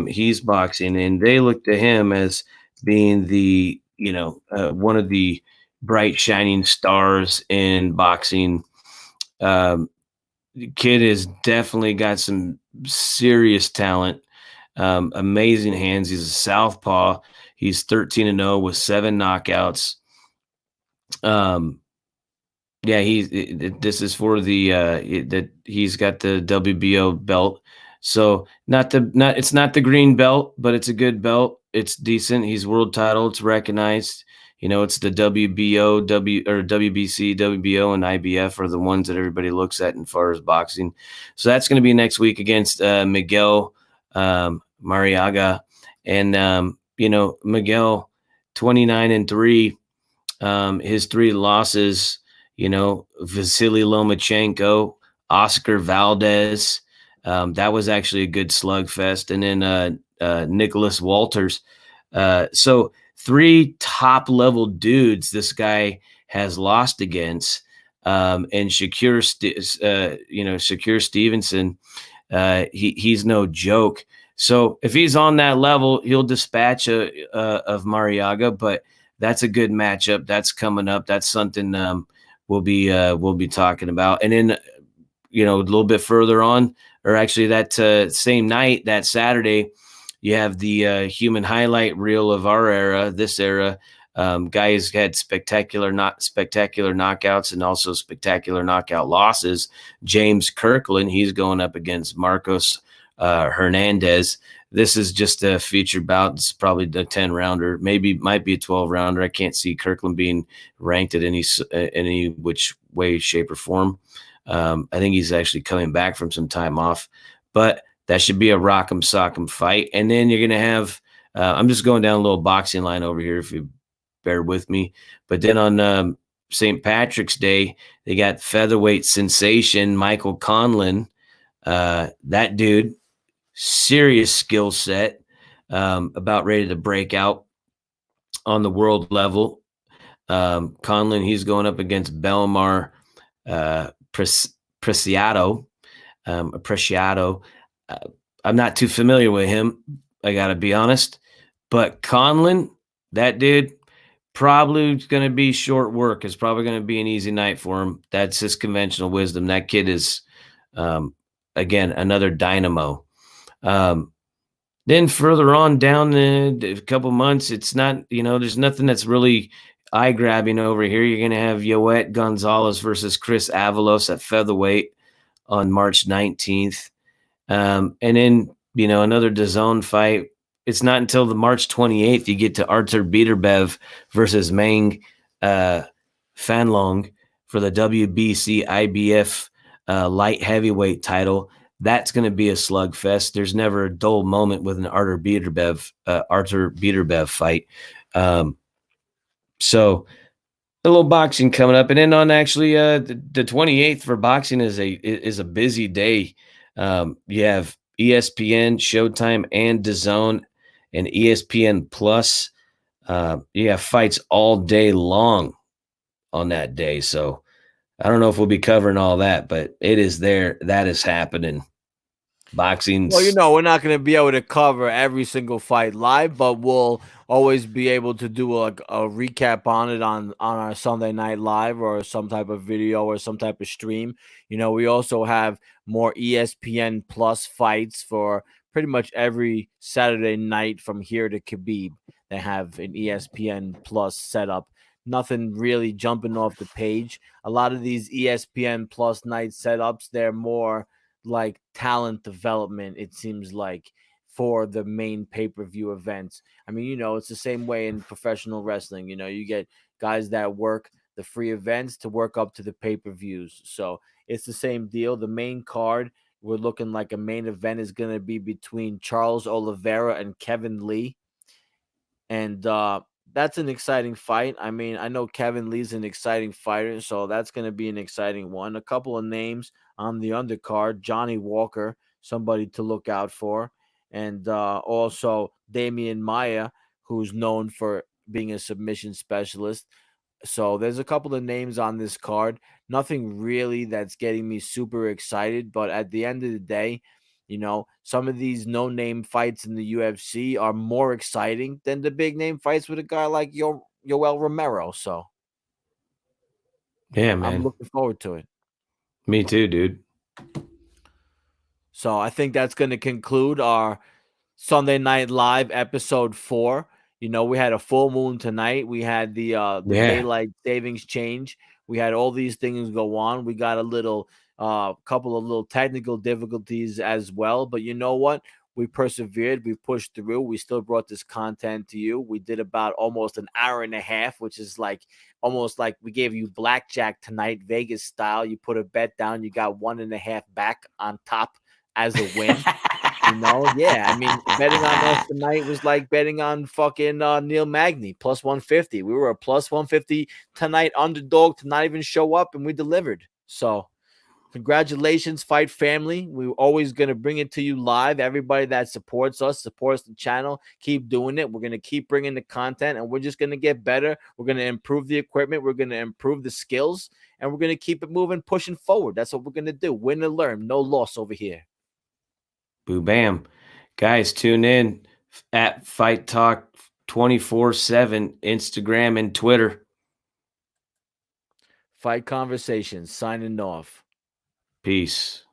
he's boxing, and they look to him as being the one of the bright shining stars in boxing. Kid has definitely got some serious talent. Amazing hands. He's a southpaw. He's 13-0 with 7 knockouts. Yeah, this is for the that he's got the WBO belt. So it's not the green belt, but it's a good belt. It's decent. He's world title. It's recognized. It's the WBO, WBC, WBO, and IBF are the ones that everybody looks at as far as boxing. So that's going to be next week against Miguel Mariaga, and Miguel 29-3. His 3 losses. Vasily Lomachenko, Oscar Valdez. That was actually a good slugfest. And then Nicholas Walters. So 3 top-level dudes this guy has lost against. And Shakur Stevenson, he's no joke. So if he's on that level, he'll dispatch of Mariaga. But that's a good matchup. That's coming up. That's something we'll be talking about. And then a little bit further on, or actually that same night, that Saturday, you have the human highlight reel of our era, this era. Guys had spectacular knockouts and also spectacular knockout losses. James Kirkland, he's going up against Marcos Hernandez. This is just a feature bout. It's probably a 10 rounder, maybe might be a 12 rounder. I can't see Kirkland being ranked at any which way, shape, or form. I think he's actually coming back from some time off, but that should be a rock'em sock'em fight. And then you're going to have, I'm just going down a little boxing line over here if you bear with me. But then on St. Patrick's Day, they got featherweight sensation Michael Conlon. That dude, serious skill set, about ready to break out on the world level. Conlon, he's going up against Belmar Preciado. Preciado. I'm not too familiar with him, I got to be honest. But Conlon, that dude, probably going to be short work. It's probably going to be an easy night for him. That's his conventional wisdom. That kid is, again, another dynamo. Then further on down a couple months, it's not, there's nothing that's really eye-grabbing over here. You're going to have Yoet Gonzalez versus Chris Avalos at featherweight on March 19th. And then, another DAZN fight. It's not until the March 28th you get to Artur Beterbiev versus Mang Fanlong for the WBC IBF light heavyweight title. That's going to be a slugfest. There's never a dull moment with an Artur Beterbiev fight. So a little boxing coming up, and then on actually the 28th for boxing is a busy day. You have ESPN, Showtime, and DAZN, and ESPN Plus. You have fights all day long on that day. So I don't know if we'll be covering all that, but it is there. That is happening. Boxing's. Well, we're not going to be able to cover every single fight live, but we'll always be able to do a recap on it on our Sunday Night Live or some type of video or some type of stream. We also have more ESPN Plus fights for pretty much every Saturday night from here to Khabib. They have an ESPN Plus setup. Nothing really jumping off the page. A lot of these ESPN Plus night setups, they're more like talent development, it seems like, for the main pay-per-view events. I mean, it's the same way in professional wrestling. You get guys that work the free events to work up to the pay-per-views. So it's the same deal. The main card, we're looking like a main event is going to be between Charles Oliveira and Kevin Lee. And that's an exciting fight. I mean, I know Kevin Lee's an exciting fighter, so that's going to be an exciting one. A couple of names on the undercard: Johnny Walker, somebody to look out for, and also Damian Maia, who's known for being a submission specialist. So there's a couple of names on this card. Nothing really that's getting me super excited, but at the end of the day, some of these no-name fights in the UFC are more exciting than the big-name fights with a guy like Yoel Romero. So, yeah, I'm man. looking forward to it. Me too, dude. So I think that's going to conclude our Sunday Night Live episode 4. We had a full moon tonight. We had the daylight savings change. We had all these things go on. We got a couple of little technical difficulties as well. But you know what? We persevered. We pushed through. We still brought this content to you. We did about almost an hour and a half, which is like almost like we gave you blackjack tonight, Vegas style. You put a bet down, you got 1.5 back on top as a win. Yeah. I mean, betting on us tonight was like betting on fucking Neil Magny plus 150. We were a plus 150 tonight underdog to not even show up, and we delivered. So congratulations, Fight Family. We're always going to bring it to you live. Everybody that supports us, supports the channel, keep doing it. We're going to keep bringing the content, and we're just going to get better. We're going to improve the equipment. We're going to improve the skills, and we're going to keep it moving, pushing forward. That's what we're going to do. Win and learn. No loss over here. Boo bam. Guys, tune in at Fight Talk 24/7, Instagram and Twitter. Fight Conversations, signing off. Peace.